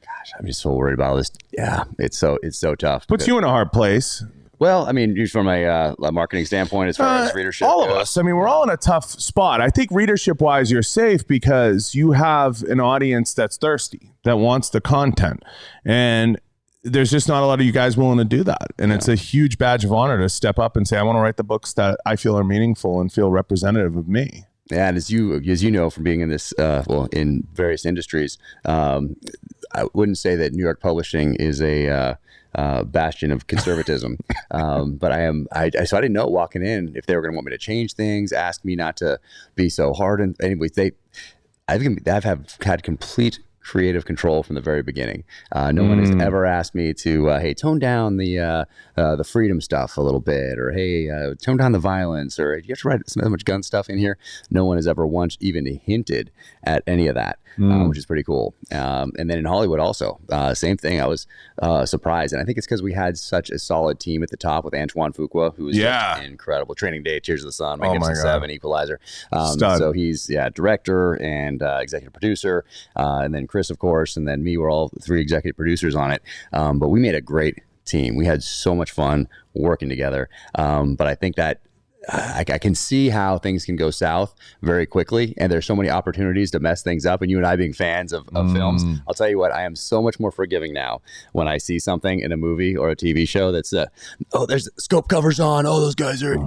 Gosh, I'm just so worried about this. Yeah, it's so tough. Puts you in a hard place. Well, I mean, just from a marketing standpoint, as far as readership all of us. I mean, we're all in a tough spot. I think readership-wise, you're safe because you have an audience that's thirsty, that wants the content. And there's just not a lot of you guys willing to do that. And it's a huge badge of honor to step up and say, I want to write the books that I feel are meaningful and feel representative of me. Yeah, and as you know from being in this, in various industries, I wouldn't say that New York publishing is a bastion of conservatism, but I am. So I didn't know walking in if they were going to want me to change things, ask me not to be so hard. And anyways, I've had complete creative control from the very beginning. No one has ever asked me to, hey, tone down the freedom stuff a little bit, or hey, tone down the violence, or you have to write so much gun stuff in here. No one has ever once even hinted at any of that, which is pretty cool. And then in Hollywood also, same thing. I was surprised, and I think it's because we had such a solid team at the top with Antoine Fuqua, who was incredible. Training Day, Cheers to the Sun, Magnificent Seven, Equalizer. So he's director and executive producer, and then Chris, of course, and then me. We're all 3 executive producers on it. But we made a great team. We had so much fun working together. But I think that I can see how things can go south very quickly, and there's so many opportunities to mess things up. And you and I being fans of films, I'll tell you what, I am so much more forgiving now when I see something in a movie or a TV show that's there's scope covers on, those guys are,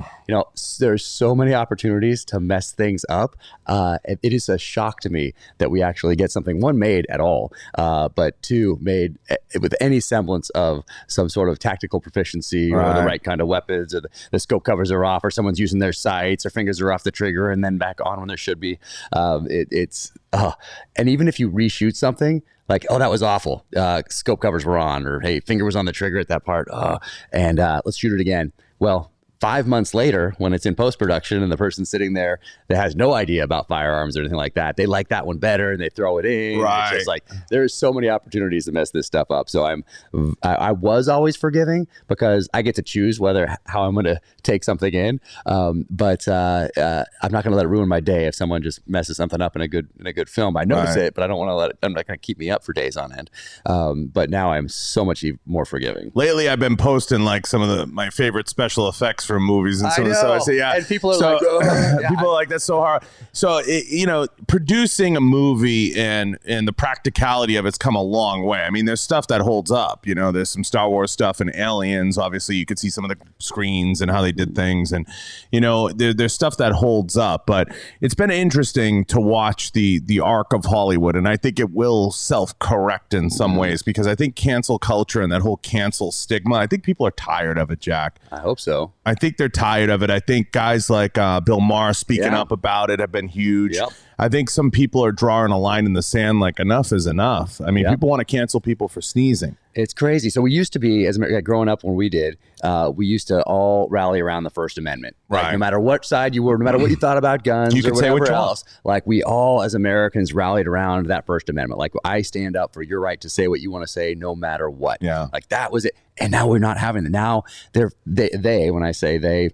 there's so many opportunities to mess things up. It is a shock to me that we actually get something, one, made at all, but two, made with any semblance of some sort of tactical proficiency or the right kind of weapons, or the scope covers are off, or someone's using their sights, or fingers are off the trigger and then back on when there should be. And even if you reshoot something, like, that was awful, scope covers were on, or hey, finger was on the trigger at that part, and let's shoot it again. Well, 5 months later, when it's in post-production and the person's sitting there that has no idea about firearms or anything like that, they like that one better and they throw it in. Right. It's just like, there's so many opportunities to mess this stuff up. So I was always forgiving because I get to choose how I'm going to take something in. But I'm not going to let it ruin my day if someone just messes something up in a good film. I notice it, but I don't want to let it. I'm not going to keep me up for days on end. But now I'm so much more forgiving. Lately, I've been posting like some of my favorite special effects from movies and so on. So I say, and people are people are like, that's so hard. So producing a movie and the practicality of it's come a long way. I mean, there's stuff that holds up. There's some Star Wars stuff and Aliens. Obviously, you could see some of the screens and how they did things, and there's stuff that holds up. But it's been interesting to watch the arc of Hollywood, and I think it will self-correct in some ways, because I think cancel culture and that whole cancel stigma, I think people are tired of it, Jack. I hope so. I think they're tired of it. I think guys like Bill Maher speaking up about it have been huge. Yep. I think some people are drawing a line in the sand, like enough is enough. I mean, people want to cancel people for sneezing. It's crazy. So we used to be, as growing up when we did, we used to all rally around the First Amendment. Right. Like, no matter what side you were, no matter what you thought about guns, you could say whatever else, like we all as Americans rallied around that First Amendment. Like, I stand up for your right to say what you want to say, no matter what. Yeah. Like, that was it. And now we're not having it. Now they, when I say they,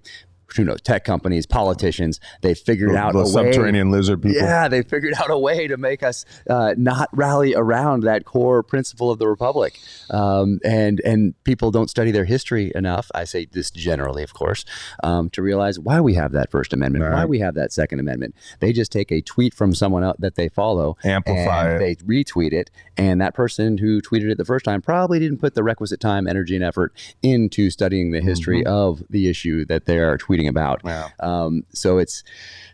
tech companies, politicians, they figured out a way. Subterranean lizard people. Yeah, they figured out a way to make us not rally around that core principle of the Republic. And people don't study their history enough, I say this generally, of course, to realize why we have that First Amendment, why we have that Second Amendment. They just take a tweet from someone else that they follow, amplify it, they retweet it, and that person who tweeted it the first time probably didn't put the requisite time, energy, and effort into studying the history of the issue that they are tweeting about. So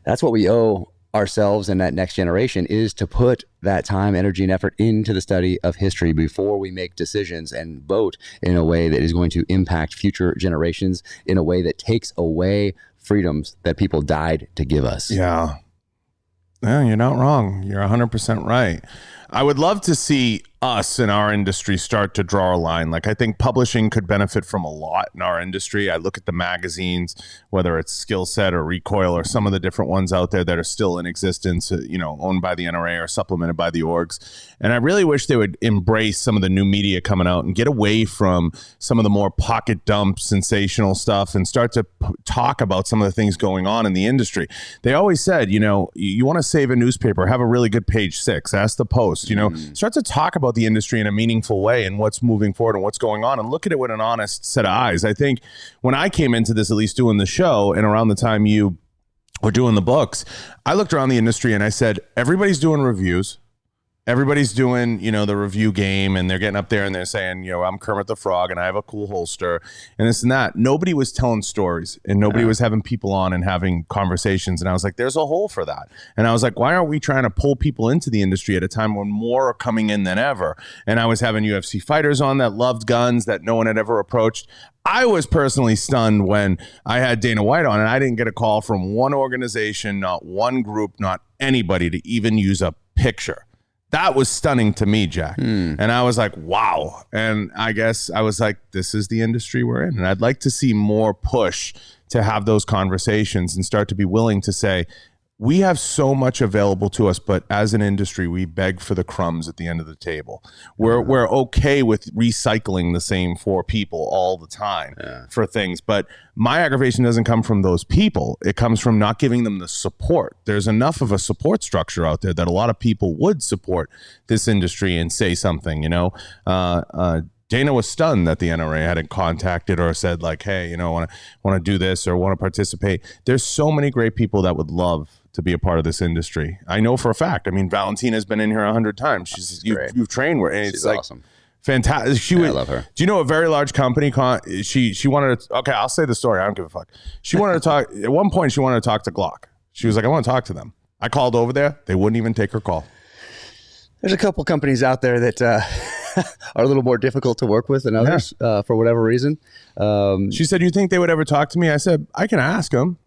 that's what we owe ourselves and that next generation, is to put that time, energy, and effort into the study of history before we make decisions and vote in a way that is going to impact future generations, in a way that takes away freedoms that people died to give us. Yeah, you're not wrong. You're 100% right. I would love to see us in our industry start to draw a line. Like, I think publishing could benefit from a lot in our industry. I look at the magazines, whether it's Skill Set or Recoil or some of the different ones out there that are still in existence, owned by the NRA or supplemented by the orgs. And I really wish they would embrace some of the new media coming out and get away from some of the more pocket dump, sensational stuff, and start to talk about some of the things going on in the industry. They always said, you want to save a newspaper, have a really good page 6, ask the Post, start to talk about the industry in a meaningful way and what's moving forward and what's going on, and look at it with an honest set of eyes. I think when I came into this, at least doing the show, and around the time you were doing the books, I looked around the industry and I said, everybody's doing reviews. Everybody's doing, the review game, and they're getting up there and they're saying, I'm Kermit the Frog and I have a cool holster and this and that. Nobody was telling stories, and nobody was having people on and having conversations. And I was like, there's a hole for that. And I was like, why aren't we trying to pull people into the industry at a time when more are coming in than ever? And I was having UFC fighters on that loved guns that no one had ever approached. I was personally stunned when I had Dana White on, and I didn't get a call from one organization, not one group, not anybody to even use a picture. That was stunning to me, Jack. And I was like, wow. And I guess I was like, this is the industry we're in. And I'd like to see more push to have those conversations and start to be willing to say, we have so much available to us, but as an industry, we beg for the crumbs at the end of the table. We're okay with recycling the same 4 people all the time for things. But my aggravation doesn't come from those people. It comes from not giving them the support. There's enough of a support structure out there that a lot of people would support this industry and say something, Dana was stunned that the NRA hadn't contacted or said like, hey, want to do this or want to participate. There's so many great people that would love to be a part of this industry. I know for a fact. I mean, Valentina's been in here 100 times. You've trained her, and it's like awesome. Fantastic. I love her. Do you know a very large company? She wanted to. Okay, I'll say the story. I don't give a fuck. She wanted to talk. At one point, she wanted to talk to Glock. She was like, I want to talk to them. I called over there. They wouldn't even take her call. There's a couple companies out there that are a little more difficult to work with than others for whatever reason. She said, you think they would ever talk to me? I said, I can ask them.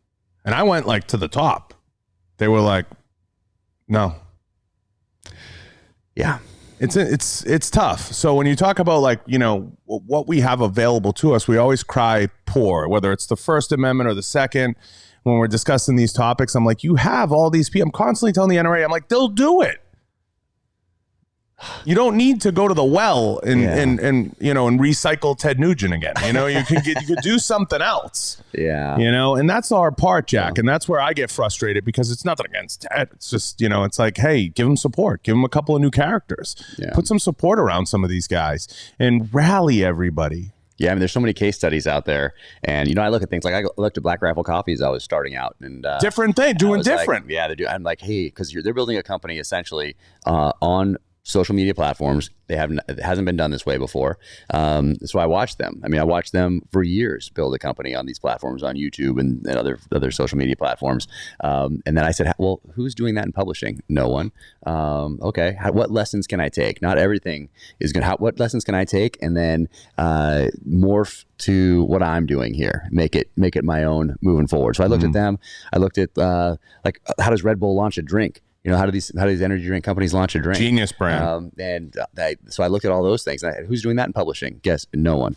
And I went like to the top. They were like, no. Yeah. It's tough. So when you talk about like, what we have available to us, we always cry poor, whether it's the First Amendment or the Second. When we're discussing these topics, I'm like, you have all these people. I'm constantly telling the NRA, I'm like, they'll do it. You don't need to go to the well and recycle Ted Nugent again. You could do something else. Yeah. And that's our part, Jack. And that's where I get frustrated because it's nothing against Ted. It's just, it's like, hey, give him support. Give him a couple of new characters. Yeah. Put some support around some of these guys and rally everybody. Yeah, I mean, there's so many case studies out there, and I look at things like I looked at Black Rifle Coffee as I was starting out, and different thing, doing different. Like, I'm like, hey, because they're building a company essentially on social media platforms. It hasn't been done this way before. So I watched them. I mean, I watched them for years build a company on these platforms, on YouTube and other social media platforms. And then I said, well, who's doing that in publishing? No one. Okay. What lessons can I take? Not everything is good. What lessons can I take and then morph to what I'm doing here? Make it my own moving forward. So I looked at them. I looked at like, how does Red Bull launch a drink? How do these energy drink companies launch a drink? Genius brand. So I looked at all those things. Who's doing that in publishing? Guess no one.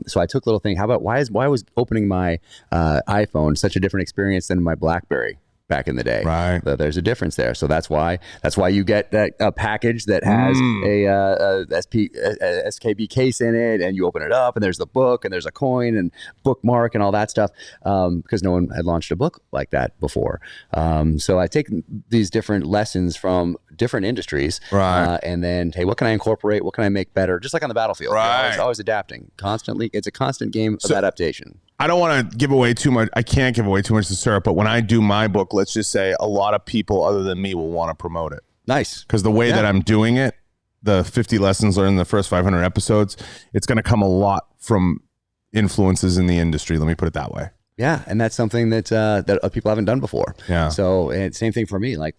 So I took a little thing. How about why was opening my iPhone such a different experience than my BlackBerry back in the day? Right. There's a difference there. So that's why you get a package that has a SKB case in it, and you open it up, and there's the book, and there's a coin and bookmark and all that stuff, because no one had launched a book like that before. So I take these different lessons from different industries, right? And then, hey, what can I incorporate? What can I make better? Just like on the battlefield, right? It's always adapting constantly. It's a constant game of adaptation. I don't want to give away too much. I can't give away too much to syrup, but when I do my book, let's just say a lot of people other than me will want to promote it. Nice. Because the way that I'm doing it, the 50 lessons learned in the first 500 episodes, it's going to come a lot from influences in the industry. Let me put it that way. Yeah, and that's something that people haven't done before. Yeah. So, and same thing for me. Like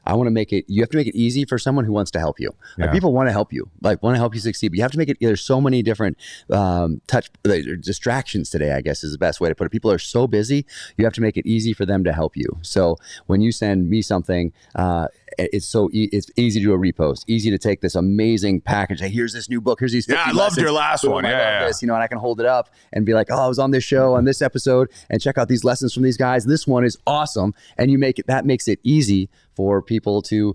I want to make it. You have to make it easy for someone who wants to help you. Like people want to help you. Like want to help you succeed. But you have to make it. There's so many different distractions today, I guess is the best way to put it. People are so busy. You have to make it easy for them to help you. So when you send me something, it's easy to do a repost. Easy to take this amazing package. Hey, here's this new book. Here's these 50 I loved your last one. I love this. And I can hold it up and be like, oh, I was on this show on this episode. And check out these lessons from these guys. This one is awesome. And that makes it easy for people to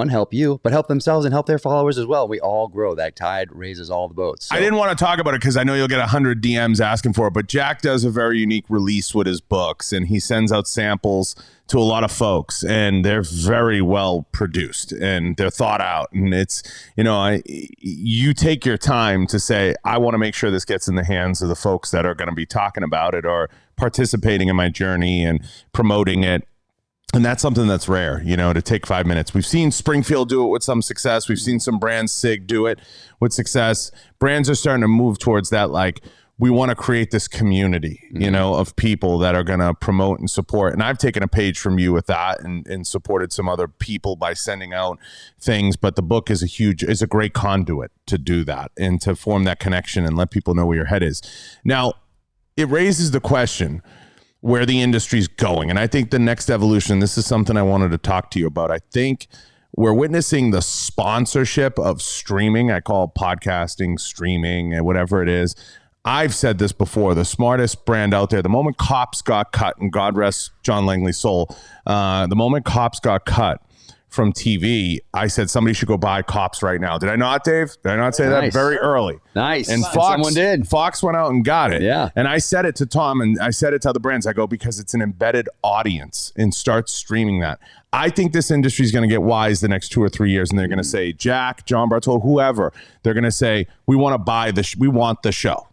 help you, but help themselves and help their followers as well. We all grow. That tide raises all the boats. So. I didn't want to talk about it because I know you'll get 100 DMs asking for it, but Jack does a very unique release with his books, and he sends out samples to a lot of folks, and they're very well produced and they're thought out. And it's, you take your time to say, I want to make sure this gets in the hands of the folks that are going to be talking about it or participating in my journey and promoting it. And that's something that's rare, to take 5 minutes. We've seen Springfield do it with some success. We've seen some brands, SIG, do it with success. Brands are starting to move towards that, like, we want to create this community, of people that are going to promote and support. And I've taken a page from you with that and supported some other people by sending out things. But the book is a great conduit to do that and to form that connection and let people know where your head is. Now, it raises the question where the industry's going. And I think the next evolution, this is something I wanted to talk to you about. I think we're witnessing the sponsorship of streaming. I call it podcasting, streaming, and whatever it is. I've said this before, the smartest brand out there, the moment Cops got cut, and God rest John Langley's soul, the moment Cops got cut from TV, I said somebody should go buy Cops right now. Did I not, Dave? Did I not say that very early? Nice. And someone did. Fox went out and got it. Yeah. And I said it to Tom, and I said it to other brands. I go, because it's an embedded audience, and start streaming that. I think this industry is going to get wise the next 2 or 3 years, and they're going to say, Jack, John Bartolo, whoever, they're going to say, we want to buy we want the show.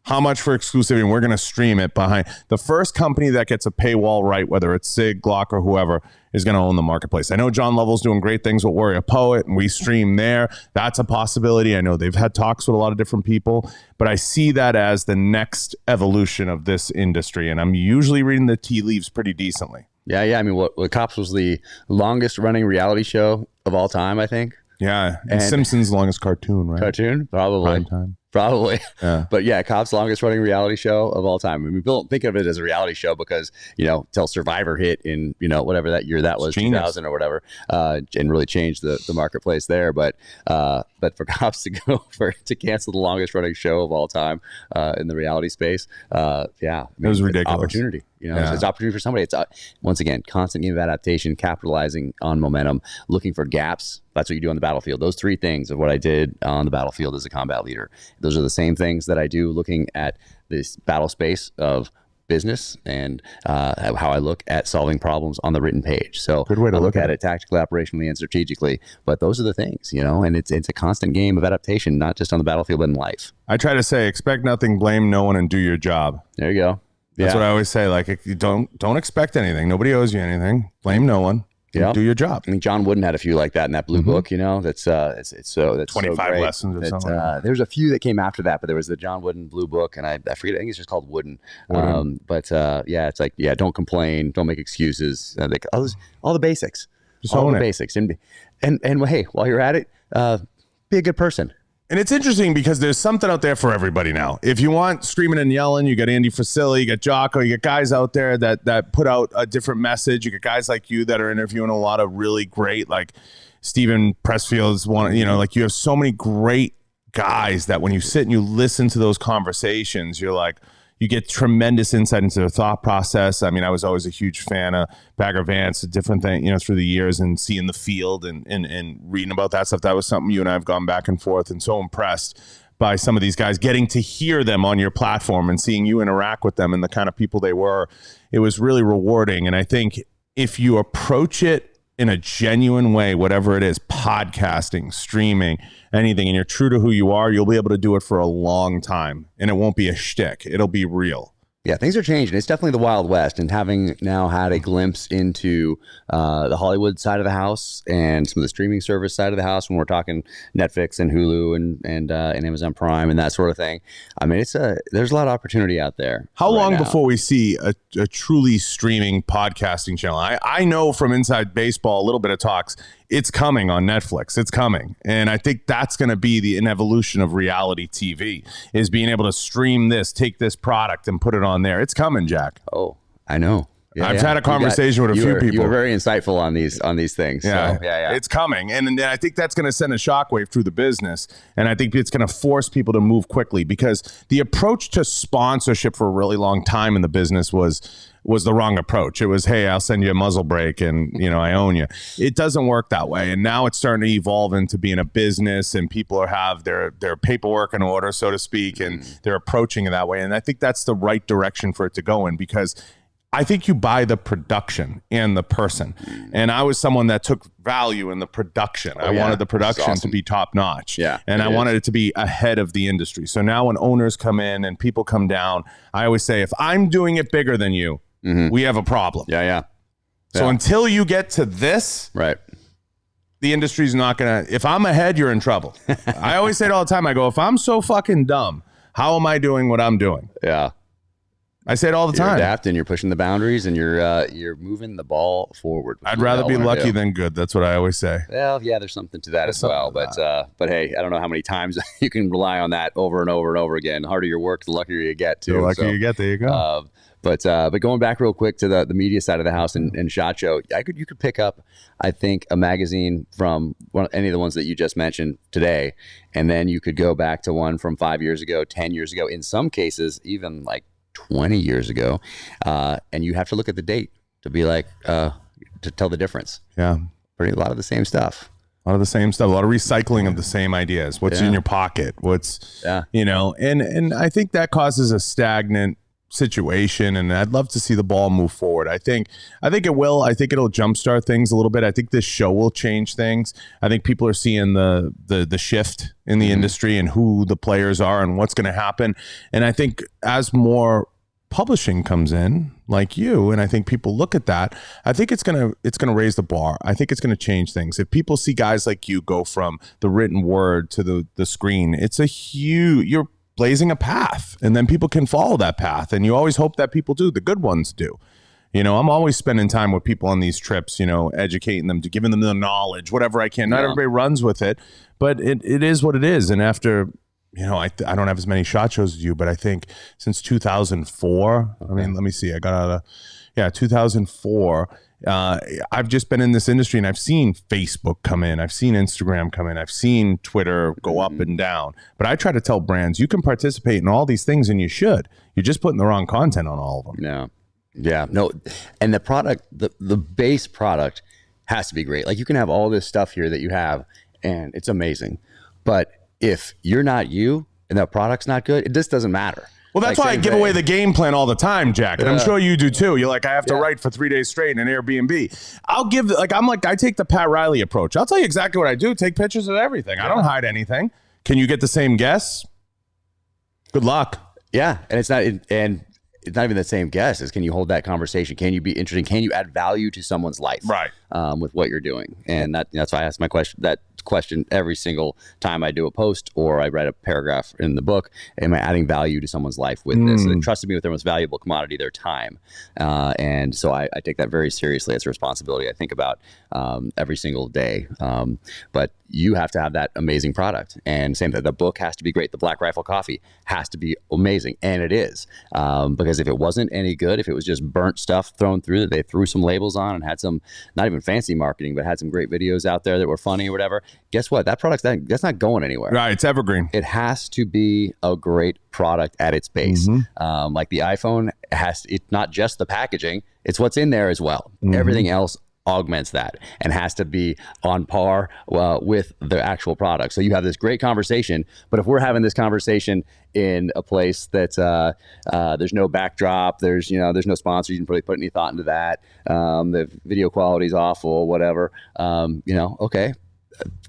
How much for exclusivity? And we're going to stream it behind. The first company that gets a paywall right, whether it's Sig, Glock, or whoever, is going to own the marketplace. I know John Lovell's doing great things with Warrior Poet, and we stream there. That's a possibility. I know they've had talks with a lot of different people, but I see that as the next evolution of this industry, and I'm usually reading the tea leaves pretty decently. Yeah. I mean, what Cops was the longest running reality show of all time, I think. Yeah, and Simpsons' longest cartoon, right? Cartoon, probably. Prime time. Probably. Yeah. But yeah, Cops' longest running reality show of all time. I mean, people don't think of it as a reality show because, till Survivor hit in, whatever that year that was, 2000 or whatever, and really changed the marketplace there. But for Cops to cancel the longest running show of all time in the reality space, it was ridiculous. Opportunity. It's opportunity for somebody. It's once again, constant game of adaptation, capitalizing on momentum, looking for gaps. That's what you do on the battlefield. Those 3 things of what I did on the battlefield as a combat leader. Those are the same things that I do looking at this battle space of business and how I look at solving problems on the written page. So good way to look at it tactically, operationally, and strategically. But those are the things, and it's a constant game of adaptation, not just on the battlefield, but in life. I try to say, expect nothing, blame no one, and do your job. There you go. That's what I always say. Like, you don't expect anything. Nobody owes you anything. Blame no one. Yeah. Do your job. I mean, John Wooden had a few like that in that blue book, that's 25 so lessons or something. There's a few that came after that, but there was the John Wooden blue book, and I forget, I think it's just called Wooden. It's like, don't complain, don't make excuses. All the basics. Just all the basics. And hey, while you're at it, be a good person. And it's interesting because there's something out there for everybody now. If you want screaming and yelling, you got Andy Frasili, you got Jocko, you got guys out there that put out a different message. You got guys like you that are interviewing a lot of really great, like Stephen Pressfield's one, like you have so many great guys that when you sit and you listen to those conversations, you're like, you get tremendous insight into their thought process. I mean, I was always a huge fan of Bagger Vance, a different thing, through the years, and seeing the field and reading about that stuff. That was something you and I have gone back and forth, and so impressed by some of these guys, getting to hear them on your platform and seeing you interact with them and the kind of people they were. It was really rewarding. And I think if you approach it in a genuine way, whatever it is, podcasting, streaming, anything, and you're true to who you are, you'll be able to do it for a long time, and it won't be a shtick. It'll be real. Yeah, things are changing. It's definitely the Wild West, and having now had a glimpse into the Hollywood side of the house and some of the streaming service side of the house, when we're talking Netflix and Hulu and Amazon Prime and that sort of thing. I mean, there's a lot of opportunity out there. How long before we see a truly streaming podcasting channel? I know from inside baseball, a little bit of talks, it's coming on Netflix. It's coming. And I think that's going to be an evolution of reality TV, is being able to stream this, take this product and put it on there. It's coming, Jack. Oh, I know. Yeah, I've had a conversation with a few people. You were very insightful on these things. Yeah, so, it's coming. And I think that's going to send a shockwave through the business. And I think it's going to force people to move quickly, because the approach to sponsorship for a really long time in the business was the wrong approach. It was, hey, I'll send you a muzzle brake and, I own you. It doesn't work that way. And now it's starting to evolve into being a business, and people have their paperwork in order, so to speak, and they're approaching it that way. And I think that's the right direction for it to go in, because I think you buy the production and the person. And I was someone that took value in the production. I wanted the production to be top notch. Yeah, and I wanted it to be ahead of the industry. So now when owners come in and people come down, I always say, if I'm doing it bigger than you, we have a problem. Yeah. So until you get to this, right, the industry's not going to, if I'm ahead, you're in trouble. I always say it all the time. I go, if I'm so fucking dumb, how am I doing what I'm doing? Yeah. I say it all the time. You're adapting, you're pushing the boundaries, and you're moving the ball forward. I'd rather be lucky than good. That's what I always say. Well, yeah, there's something to that as well. But hey, I don't know how many times you can rely on that over and over and over again. The harder your work, the luckier you get, too. The luckier you get, there you go. But going back real quick to the media side of the house and Shot Show, you could pick up, I think, a magazine from any of the ones that you just mentioned today, and then you could go back to one from 5 years ago, 10 years ago, in some cases even like 20 years ago, and you have to look at the date to be like to tell the difference. Yeah, a lot of the same stuff. A lot of the same stuff, a lot of recycling of the same ideas. What's in your pocket? What's, and I think that causes a stagnant situation, and I'd love to see the ball move forward. I think it will. I think it'll jumpstart things a little bit. I think this show will change things. I think people are seeing the shift in the industry and who the players are and what's going to happen. And I think as more publishing comes in, like you, and I think people look at that, I think it's gonna raise the bar. I think it's gonna change things. If people see guys like you go from the written word to the screen, it's a huge, you're blazing a path, and then people can follow that path, and you always hope that people do, the good ones do. I'm always spending time with people on these trips, educating them, giving them the knowledge, whatever I can. Not everybody runs with it, but it is what it is. And after, I don't have as many Shot Shows as you, but I think since 2004, I mean, let me see, I got out of, 2004, I've just been in this industry, and I've seen Facebook come in, I've seen Instagram come in, I've seen Twitter go up and down. But I try to tell brands, you can participate in all these things, and you should. You're just putting the wrong content on all of them. No. And the product, the base product has to be great. Like, you can have all this stuff here that you have, and it's amazing. But if you're not you and that product's not good, it just doesn't matter. Well, that's why I give away the game plan all the time, Jack. And I'm sure you do too. You're like, I have to write for 3 days straight in an Airbnb. I take the Pat Riley approach. I'll tell you exactly what I do. Take pictures of everything. I don't hide anything. Can you get the same guests? Good luck. Yeah. And it's not even the same guess. Is, can you hold that conversation? Can you be interesting? Can you add value to someone's life? Right. With what you're doing? And that's why I ask that question every single time I do a post or I write a paragraph in the book. Am I adding value to someone's life with this? And they trusted me with their most valuable commodity, their time. And so I take that very seriously. It's a responsibility I think about every single day. But you have to have that amazing product. And same thing, the book has to be great. The Black Rifle Coffee has to be amazing. And it is. Because if it wasn't any good, if it was just burnt stuff thrown through that they threw some labels on and had some, not even fancy marketing, but had some great videos out there that were funny or whatever, guess what? That product's that's not going anywhere. Right. It's evergreen. It has to be a great product at its base. Like the iPhone it's not just the packaging, it's what's in there as well. Everything else augments that and has to be on par with the actual product. So you have this great conversation, but if we're having this conversation in a place that's there's no backdrop, there's no sponsor, you didn't really put any thought into that, the video quality is awful, whatever, okay,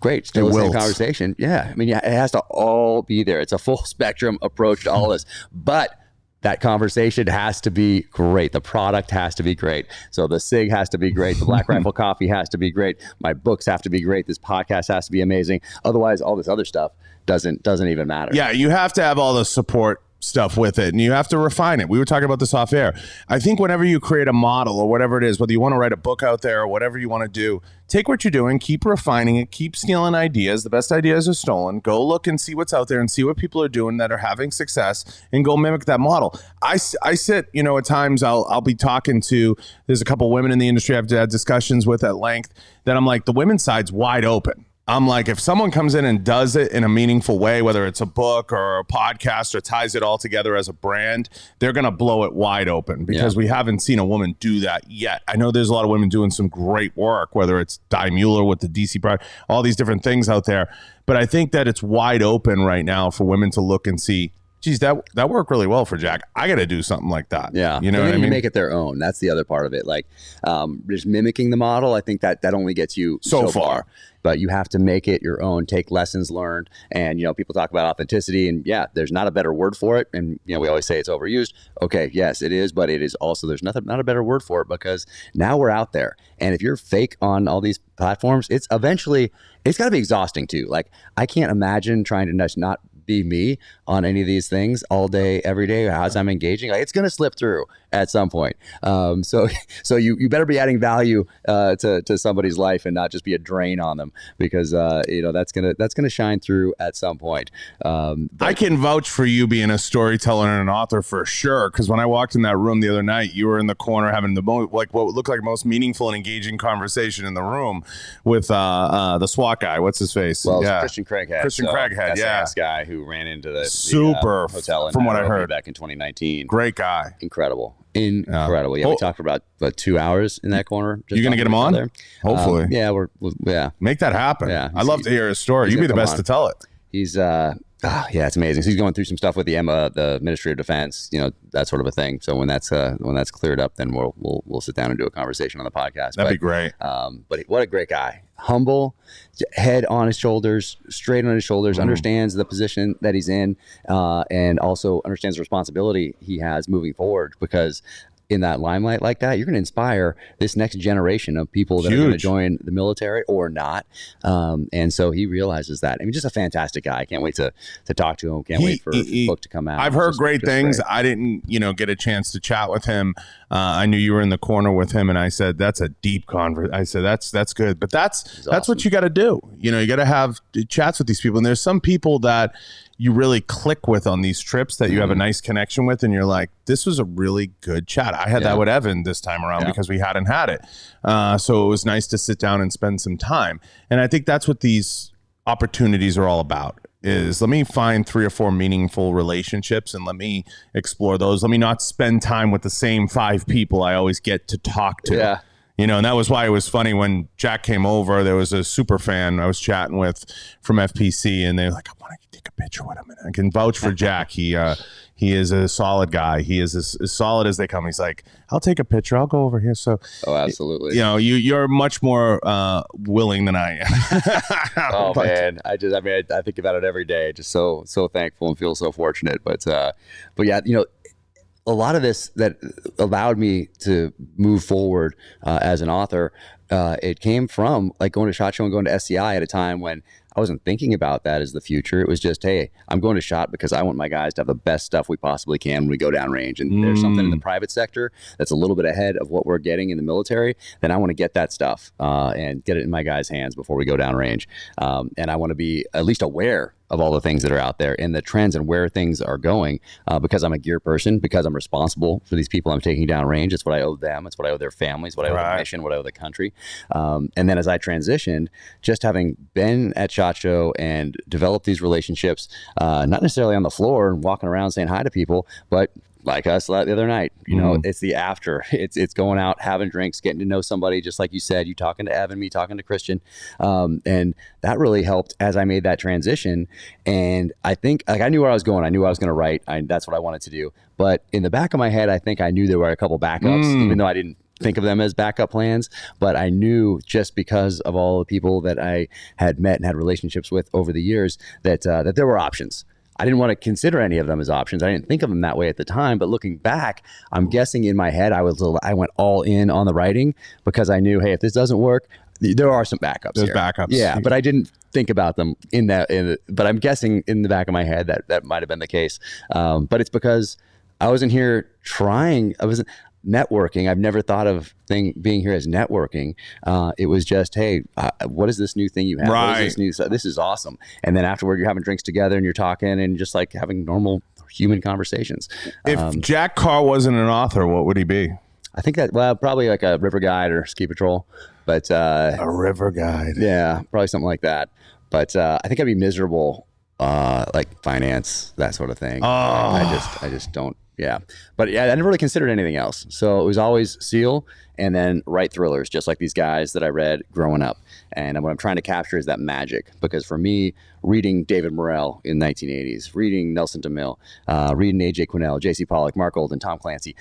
great, still the same conversation. Yeah, I mean, it has to all be there. It's a full spectrum approach to all this, but that conversation has to be great. The product has to be great. So the SIG has to be great. The Black Rifle Coffee has to be great. My books have to be great. This podcast has to be amazing. Otherwise, all this other stuff doesn't even matter. Yeah, you have to have all the support stuff with it, and you have to refine it. We were talking about this off air. I think whenever you create a model or whatever it is, whether you want to write a book out there or whatever you want to do, take what you're doing, keep refining it, keep stealing ideas. The best ideas are stolen. Go look and see what's out there and see what people are doing that are having success, and go mimic that model. I sit, at times I'll be talking to, there's a couple women in the industry I've had discussions with at length that I'm like, the women's side's wide open. I'm like, if someone comes in and does it in a meaningful way, whether it's a book or a podcast or ties it all together as a brand, they're going to blow it wide open because we haven't seen a woman do that yet. I know there's a lot of women doing some great work, whether it's Di Mueller with the DC product, all these different things out there. But I think that it's wide open right now for women to look and see, geez, that worked really well for Jack. I got to do something like that. Yeah. You know what I mean? Make it their own. That's the other part of it. Like just mimicking the model. I think that only gets you so far. But you have to make it your own, take lessons learned. And, people talk about authenticity, and there's not a better word for it. And, we always say it's overused. Okay, yes, it is. But it is also, there's not a better word for it, because now we're out there. And if you're fake on all these platforms, it's got to be exhausting too. Like, I can't imagine trying to not be me on any of these things all day, every day, as I'm engaging. Like, it's going to slip through at some point. So you better be adding value to somebody's life and not just be a drain on them, because that's gonna shine through at some point. I can vouch for you being a storyteller and an author for sure, because when I walked in that room the other night, you were in the corner having the most, like, what looked like most meaningful and engaging conversation in the room with the SWAT guy. What's his face? Well, Christian Craighead. Craighead, SAS guy who ran into the hotel in from what I Nairobi heard back in 2019. Great guy. Incredible. Yeah, we talked for about 2 hours in that corner. You're gonna get him on there? Hopefully. Yeah, make that happen. Yeah, I love to hear his story. You'd be the best to tell it. He's it's amazing. So he's going through some stuff with the Ministry of Defense, that sort of a thing. So when that's cleared up, then we'll sit down and do a conversation on the podcast. That'd be great. But what a great guy. Humble, head on his shoulders, straight on his shoulders, understands the position that he's in, and also understands the responsibility he has moving forward, because in that limelight like that, you're going to inspire this next generation of people that are going to join the military or not. And so he realizes that. I mean, just a fantastic guy. I can't wait to talk to him. Can't wait for his book to come out. I've heard great things. Great. I didn't, get a chance to chat with him. I knew you were in the corner with him, and I said, that's a deep conversation. I said, that's good. But that's what you got to do. You got to have chats with these people. And there's some people that you really click with on these trips that you have a nice connection with, and you're like, this was a really good chat. I had that with Evan this time around because we hadn't had it. So it was nice to sit down and spend some time. And I think that's what these opportunities are all about, is let me find 3 or 4 meaningful relationships and let me explore those. Let me not spend time with the same 5 people I always get to talk to. Yeah. And that was why it was funny when Jack came over. There was a super fan I was chatting with from FPC, and they're like, I want to take a picture with him. And I can vouch for Jack. He is a solid guy. He is as solid as they come. He's like, I'll take a picture. I'll go over here. So, absolutely. You're much more willing than I am. Man, I think about it every day. Just so thankful and feel so fortunate. But yeah, a lot of this that allowed me to move forward as an author, it came from like going to Shot Show and going to SCI at a time when I wasn't thinking about that as the future. It was just, hey, I'm going to Shot because I want my guys to have the best stuff we possibly can when we go downrange. And there's something in the private sector that's a little bit ahead of what we're getting in the military. Then I want to get that stuff and get it in my guys' hands before we go downrange. And I want to be at least aware of all the things that are out there and the trends and where things are going, because I'm a gear person, because I'm responsible for these people I'm taking downrange. It's what I owe them. It's what I owe their families, what I owe the mission, what I owe the country. And then as I transitioned, just having been at SHOT Show and developed these relationships, not necessarily on the floor and walking around saying hi to people, but like us the other night, it's the after. It's going out, having drinks, getting to know somebody, just like you said, you talking to Evan, me talking to Christian. And that really helped as I made that transition. And I think I knew where I was going. I knew I was going to write. That's what I wanted to do. But in the back of my head, I think I knew there were a couple backups, even though I didn't think of them as backup plans. But I knew, just because of all the people that I had met and had relationships with over the years, that there were options. I didn't want to consider any of them as options. I didn't think of them that way at the time. But looking back, I'm guessing in my head, I went all in on the writing, because I knew, hey, if this doesn't work, there are some backups. There's backups. Yeah, but I didn't think about them but I'm guessing in the back of my head that might have been the case. But it's because I wasn't here trying. I wasn't networking. I've never thought of being here as networking. It was just, hey, what is this new thing you have? Right. What is this new? This is awesome. And then afterward, you're having drinks together and you're talking and just like having normal human conversations. If Jack Carr wasn't an author, what would he be? I think probably like a river guide or ski patrol. But a river guide. Yeah, probably something like that. But I think I'd be miserable, like finance, that sort of thing. I just don't. Yeah. But yeah, I never really considered anything else. So it was always SEAL and then write thrillers, just like these guys that I read growing up. And what I'm trying to capture is that magic, because for me, reading David Morrell in the 1980s, reading Nelson DeMille, reading A.J. Quinnell, J.C. Pollock, Mark Olden, Tom Clancy,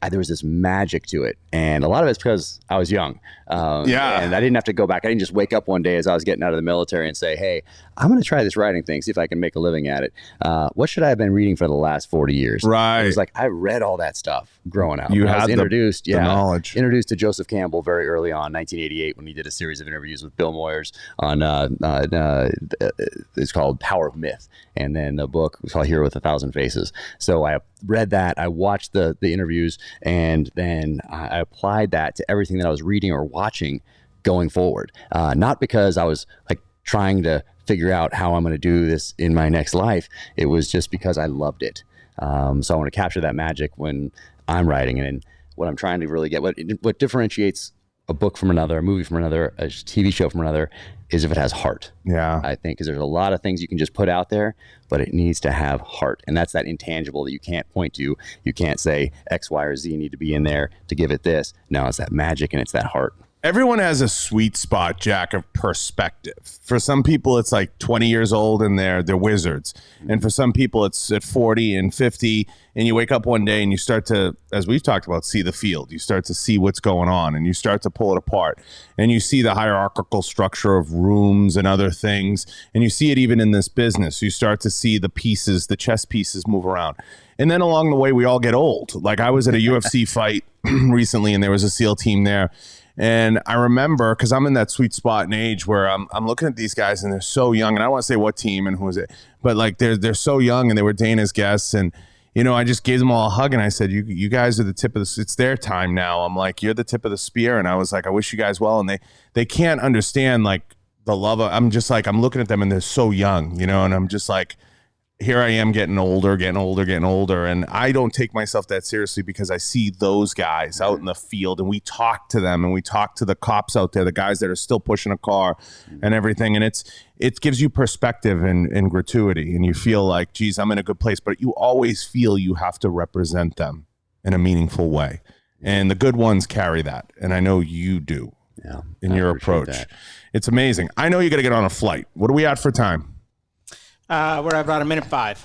there was this magic to it. And a lot of it's because I was young. And I didn't have to go back. I didn't just wake up one day as I was getting out of the military and say, hey, I'm going to try this writing thing, see if I can make a living at it. What should I have been reading for the last 40 years? Right. It was like, I read all that stuff growing up. You I was had introduced the knowledge. Introduced to Joseph Campbell very early on, 1988, when he did a series of interviews with Bill Moyers on, it's called Power of Myth. And then the book was called Hero with a Thousand Faces. So I read that, I watched the interviews, and then I applied that to everything that I was reading or watching going forward. Not because I was like trying to figure out how I'm going to do this in my next life. It was just because I loved it. So I want to capture that magic when I'm writing. And what I'm trying to really get, what differentiates a book from another, a movie from another, a TV show from another, is if it has heart. Yeah. I think, because there's a lot of things you can just put out there, but it needs to have heart. And that's that intangible that you can't point to. You can't say X, Y, or Z need to be in there to give it this. No, it's that magic and it's that heart. Everyone has a sweet spot, Jack, of perspective. For some people, it's like 20 years old and they're wizards. And for some people, it's at 40 and 50, and you wake up one day and you start to, as we've talked about, see the field. You start to see what's going on, and you start to pull it apart. And you see the hierarchical structure of rooms and other things. And you see it even in this business. You start to see the pieces, the chess pieces move around. And then along the way, we all get old. Like I was at a UFC fight recently, and there was a SEAL team there. And I remember, because I'm in that sweet spot in age where I'm looking at these guys and they're so young, and I don't want to say what team and who is it, but like they're so young, and they were Dana's guests, and you know, I just gave them all a hug and I said, you guys are the tip of the, it's their time now. I'm like, you're the tip of the spear, and I was like, I wish you guys well, and they can't understand like the love of, I'm just like, I'm looking at them and they're so young, you know, and I'm just like, here I am getting older, and I don't take myself that seriously because I see those guys out in the field, and we talk to them, and we talk to the cops out there, the guys that are still pushing a car and everything, and it gives you perspective and gratuity, and you feel like, geez, I'm in a good place, but you always feel you have to represent them in a meaningful way, and the good ones carry that, and I know you do in your approach. That. It's amazing. I know you got to get on a flight. What are we at for time? We're at about 1:05.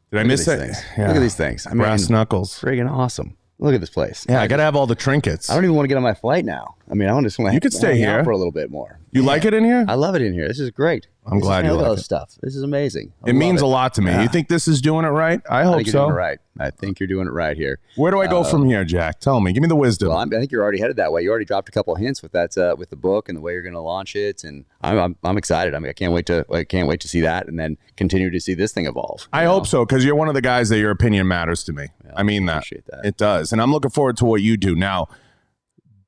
Did I miss it? Yeah. Look at these things. I mean, brass knuckles. Friggin' awesome. Look at this place. Yeah, I got to have all the trinkets. I don't even want to get on my flight now. I mean, I want to. You could stay here for a little bit more. You like it in here? I love it in here. This is great. I'm glad you like all this it. Stuff. This is amazing. It means a lot to me. Yeah. You think this is doing it right? I hope think you're doing it right. I think you're doing it right here. Where do I go from here, Jack? Tell me. Give me the wisdom. Well, I think you're already headed that way. You already dropped a couple of hints with that, with the book and the way you're going to launch it, and I'm excited. I mean, I can't wait to see that, and then continue to see this thing evolve. I hope so, because you're one of the guys that your opinion matters to me. Yeah, I mean that. Appreciate that. It does, and I'm looking forward to what you do now.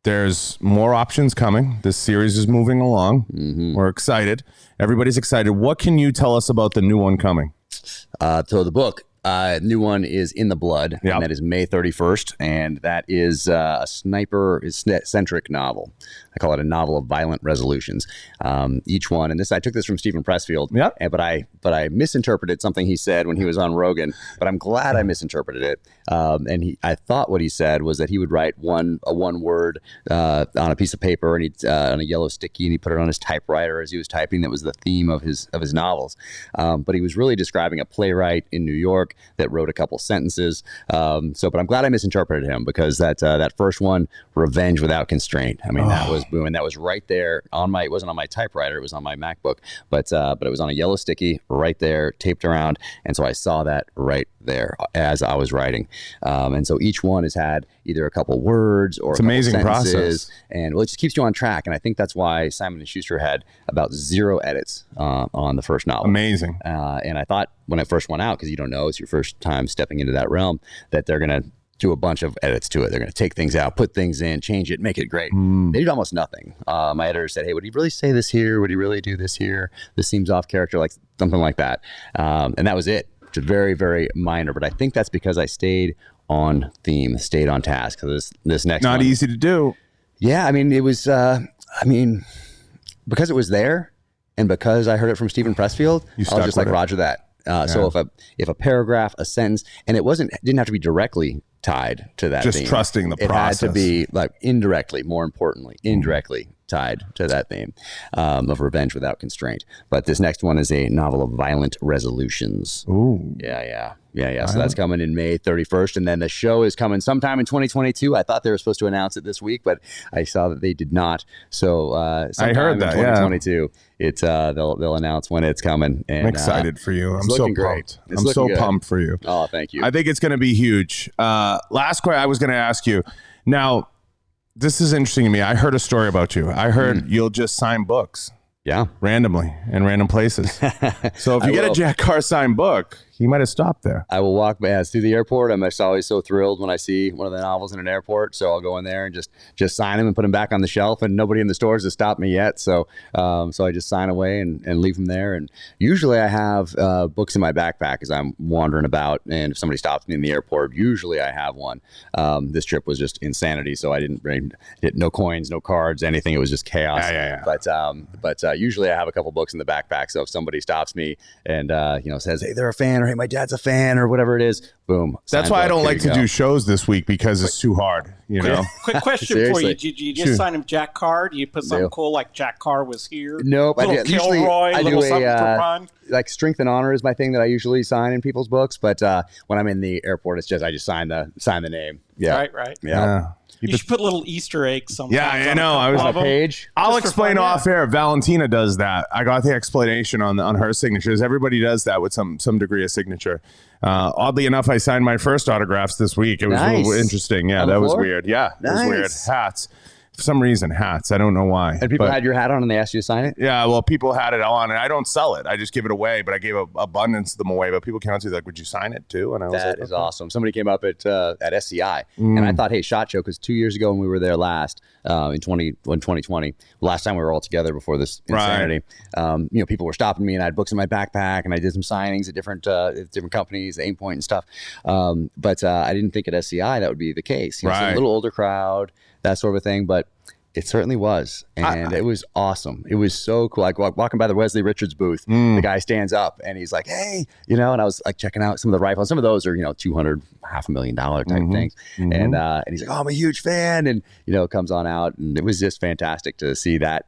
There's more options coming. This series is moving along. Mm-hmm. We're excited. Everybody's excited. What can you tell us about the new one coming? So the book, new one is In the Blood, and that is May 31st, and that is a sniper-centric novel. I call it a novel of violent resolutions. Each one, and I took this from Stephen Pressfield, but I misinterpreted something he said when he was on Rogan, but I'm glad I misinterpreted it. I thought what he said was that he would write a one word on a piece of paper, and on a yellow sticky, and he put it on his typewriter as he was typing. That was the theme of his novels. But he was really describing a playwright in New York that wrote a couple sentences. But I'm glad I misinterpreted him, because that first one, Revenge Without Constraint. I mean, that was boom, and that was right there on it wasn't on my typewriter, it was on my MacBook, but it was on a yellow sticky right there, taped around, and so I saw that right there as I was writing. And so each one has had either a couple words or it's amazing process, and it just keeps you on track. And I think that's why Simon & Schuster had about 0 edits on the first novel. Amazing. And I thought when it first went out, because you don't know, it's your first time stepping into that realm, that they're going to do a bunch of edits to it. They're going to take things out, put things in, change it, make it great. They did almost nothing. My editor said, hey, would he really say this here? Would he really do this here? This seems off character, like something like that. And that was it. It's very, very minor, but I think that's because I stayed on theme, stayed on task. So this next not one, easy to do. Yeah, I mean, it was. Because it was there, and because I heard it from Stephen Pressfield, I was just like, Roger that. So if a paragraph, a sentence, and didn't have to be directly tied to that just theme. Trusting the process. It had to be like indirectly, more importantly, tied to that theme of Revenge Without Constraint. But this next one is a novel of violent resolutions. Ooh. Yeah. So that's coming in May 31st. And then the show is coming sometime in 2022. I thought they were supposed to announce it this week, but I saw that they did not. So I heard that, in 2022, it's they'll announce when it's coming. And, I'm excited for you. I'm so pumped. I'm so pumped for you. Oh, thank you. I think it's going to be huge. Last question I was going to ask you. Now, This is interesting to me. I heard a story about you. I heard you'll just sign books. Yeah. Randomly in random places. So if you get a Jack Carr signed book, he might have stopped there. I will walk through the airport. I'm just always so thrilled when I see one of the novels in an airport. So I'll go in there and just sign them and put them back on the shelf. And nobody in the stores has stopped me yet. So so I just sign away and leave them there. And usually I have books in my backpack as I'm wandering about. And if somebody stops me in the airport, usually I have one. This trip was just insanity. So I didn't bring no coins, no cards, anything. It was just chaos. Yeah. But usually I have a couple books in the backpack. So if somebody stops me and says, hey, they're a fan, or hey, my dad's a fan, or whatever it is, boom. That's why I don't like to do shows this week, because it's too hard, Quick question for you. Did you just sign him Jack Carr? Do you put something cool like Jack Carr was here? Nope. Kilroy, I little do something for fun? Like strength and honor is my thing that I usually sign in people's books. But when I'm in the airport, it's just I just sign the name. Yeah. Right. Yeah. You should put little Easter eggs sometimes. Yeah, I know. I was on a page. I'll explain off air. Valentina does that. I got the explanation on her signatures. Everybody does that with some degree of signature. Oddly enough, I signed my first autographs this week. It was really interesting. Yeah, that was weird. Yeah, it was weird. Hats. For some reason, hats. I don't know why. And people had your hat on and they asked you to sign it? Yeah, well, people had it on, and I don't sell it. I just give it away, but I gave abundance of them away. But people came up to me like, would you sign it too? And I was that is awesome. Somebody came up at SCI, and I thought, hey, Shot Show, because 2 years ago when we were there last, in 2020, last time we were all together before this insanity, people were stopping me, and I had books in my backpack, and I did some signings at different companies, Aim Point and stuff. But I didn't think at SCI that would be the case. So a little older crowd, that sort of a thing, but it certainly was, and it was awesome. It was so cool. Like walking by the Wesley Richards booth, the guy stands up and he's like, "Hey," and I was like checking out some of the rifles. Some of those are $200,000, $500,000 type things, and he's like, "Oh, I'm a huge fan," and comes on out, and it was just fantastic to see that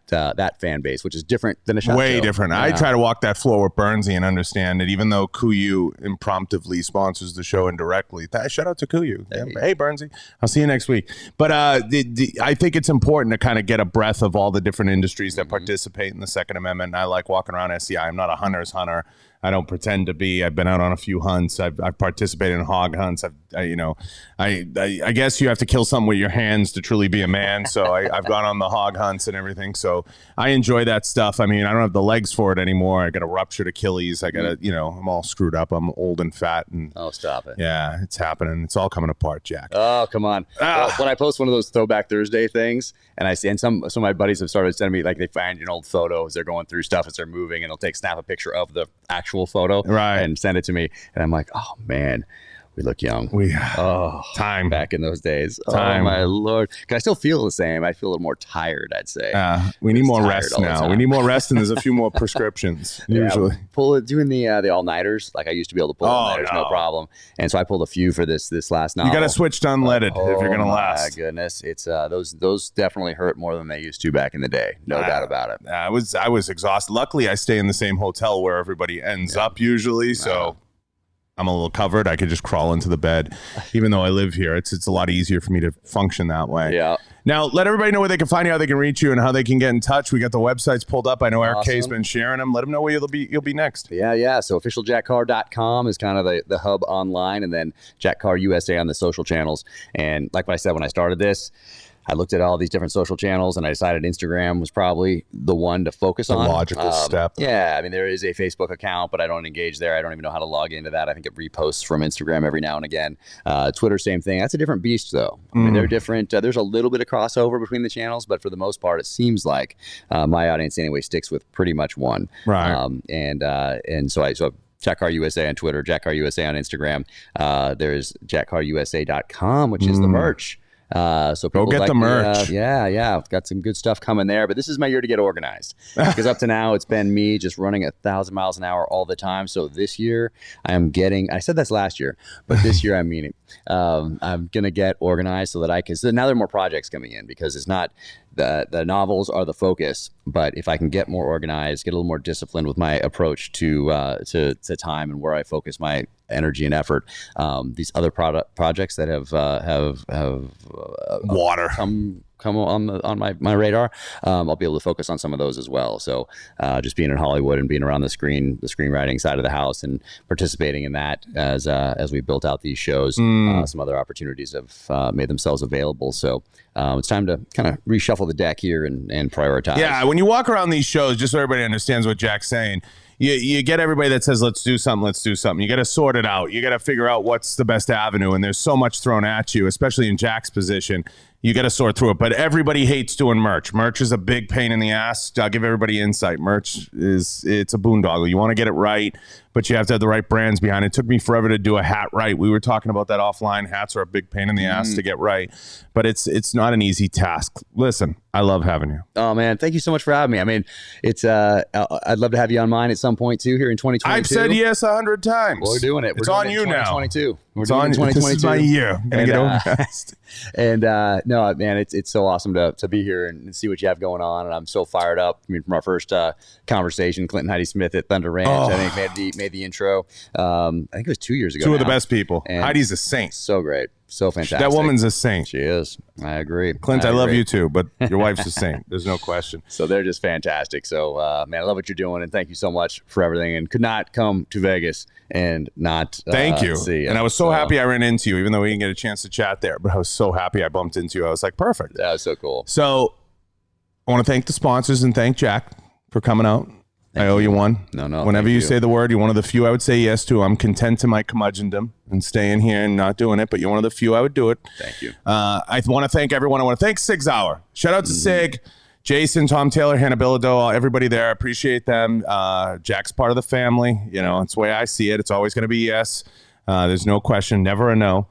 fan base, which is different than a Shot Way Show. different. Yeah. I try to walk that floor with Bernsey and understand that even though Kuyu impromptuvely sponsors the show indirectly, shout out to Kuyu. Hey Bernsey, I'll see you next week. But I think it's important to kind of get a breath of all the different industries that participate in the Second Amendment. And I like walking around SCI. I'm not a hunter's hunter. I don't pretend to be. I've been out on a few hunts. I've participated in hog hunts. I guess you have to kill something with your hands to truly be a man. So I've gone on the hog hunts and everything. So I enjoy that stuff. I mean, I don't have the legs for it anymore. I got a ruptured Achilles. I got I'm all screwed up. I'm old and fat. And oh, stop it. Yeah, it's happening. It's all coming apart, Jack. Oh, come on. Well, when I post one of those Throwback Thursday things, and I see, and some of my buddies have started sending me, like, they find an old photo as they're going through stuff as they're moving, and they'll snap a picture of the actual photo and send it to me. And I'm like, oh man, we look young. Time back in those days. Time. Oh my Lord. Can I still feel the same? I feel a little more tired, I'd say. We need more rest now. We need more rest, and there's a few more prescriptions usually. Doing the all-nighters, like I used to be able to pull all-nighters, no problem. And so I pulled a few for this last novel. You got to switch to unleaded if you're going to last. My goodness. It's those definitely hurt more than they used to back in the day. No doubt about it. I was exhausted. Luckily, I stay in the same hotel where everybody ends up usually, so I'm a little covered. I could just crawl into the bed. Even though I live here, it's a lot easier for me to function that way. Yeah. Now, let everybody know where they can find you, how they can reach you, and how they can get in touch. We got the websites pulled up. I know Eric K's been sharing them. Let them know where you'll be next. Yeah. So officialjackcarr.com is kind of the hub online, and then Jack Carr USA on the social channels. And like what I said when I started this, I looked at all these different social channels, and I decided Instagram was probably the one to focus on. The logical step. Yeah, I mean, there is a Facebook account, but I don't engage there. I don't even know how to log into that. I think it reposts from Instagram every now and again. Twitter, same thing. That's a different beast, though. I mean, they're different. There's a little bit of crossover between the channels, but for the most part, it seems like my audience anyway sticks with pretty much one. Right. And so Jack Carr USA on Twitter, Jack Carr USA on Instagram. There's jackcarrusa.com, which is the merch. So go get the merch. I've got some good stuff coming there, but this is my year to get organized, because up to now it's been me just running 1,000 miles an hour all the time. So this year I said that's last year, but this year I mean it. I'm going to get organized so that so now there are more projects coming in, because it's not the novels are the focus, but if I can get more organized, get a little more disciplined with my approach to time and where I focus my energy and effort, these other projects that have water come on my radar, I'll be able to focus on some of those as well. So just being in Hollywood and being around the screenwriting side of the house and participating in that as we built out these shows, some other opportunities have made themselves available. So it's time to kind of reshuffle the deck here and prioritize. Yeah, when you walk around these shows, just so everybody understands what Jack's saying, you get everybody that says, let's do something. You got to sort it out. You got to figure out what's the best avenue. And there's so much thrown at you, especially in Jack's position. You got to sort through it. But everybody hates doing merch. Merch is a big pain in the ass. I'll give everybody insight. Merch it's a boondoggle. You want to get it right, but you have to have the right brands behind it. It took me forever to do a hat right. We were talking about that offline. Hats are a big pain in the ass to get right, but it's not an easy task. Listen, I love having you. Oh man, thank you so much for having me. I mean, it's I'd love to have you on mine at some point too here in 2022. I've said yes 100 times. Well, we're doing it. It's on you now. 2022. It's on 2022. This is my year. I'm gonna get over fast. And no, man, it's so awesome to be here and see what you have going on. And I'm so fired up. I mean, from our first conversation, Clinton Heidi Smith at Thunder Ranch, I think made the intro. I think it was 2 years ago. Two of the best people. And Heidi's a saint. So great. So fantastic. That woman's a saint. She is. I agree. Clint, I love you too, but your wife's a saint. There's no question. So they're just fantastic. So, man, I love what you're doing, and thank you so much for everything. And could not come to Vegas and not thank you. See you. And I was so happy I ran into you, even though we didn't get a chance to chat there. But I was so happy I bumped into you. I was like, perfect. That was so cool. So I want to thank the sponsors and thank Jack for coming out. I owe you one. No. Whenever you say the word, you're one of the few I would say yes to. I'm content to my curmudgeondom and staying here and not doing it, but you're one of the few I would do it. Thank you. I want to thank everyone. I want to thank Sig Sauer. Shout out to Sig, Jason, Tom Taylor, Hannah Bilodeau, everybody there. I appreciate them. Jack's part of the family. You know, it's the way I see it. It's always going to be yes. There's no question, never a no.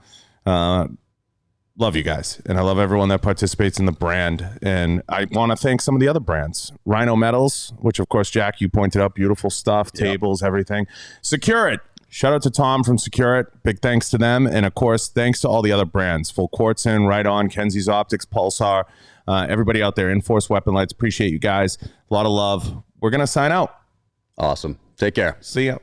Love you guys, and I love everyone that participates in the brand. And I want to thank some of the other brands. Rhino Metals, which of course, Jack, you pointed out, beautiful stuff, tables, everything. Secure It. Shout out to Tom from Secure It. Big thanks to them. And of course, thanks to all the other brands. Full Quartzin, Right On, Kenzie's Optics, Pulsar, everybody out there, Enforce Weapon Lights. Appreciate you guys. A lot of love. We're going to sign out. Awesome. Take care. See ya.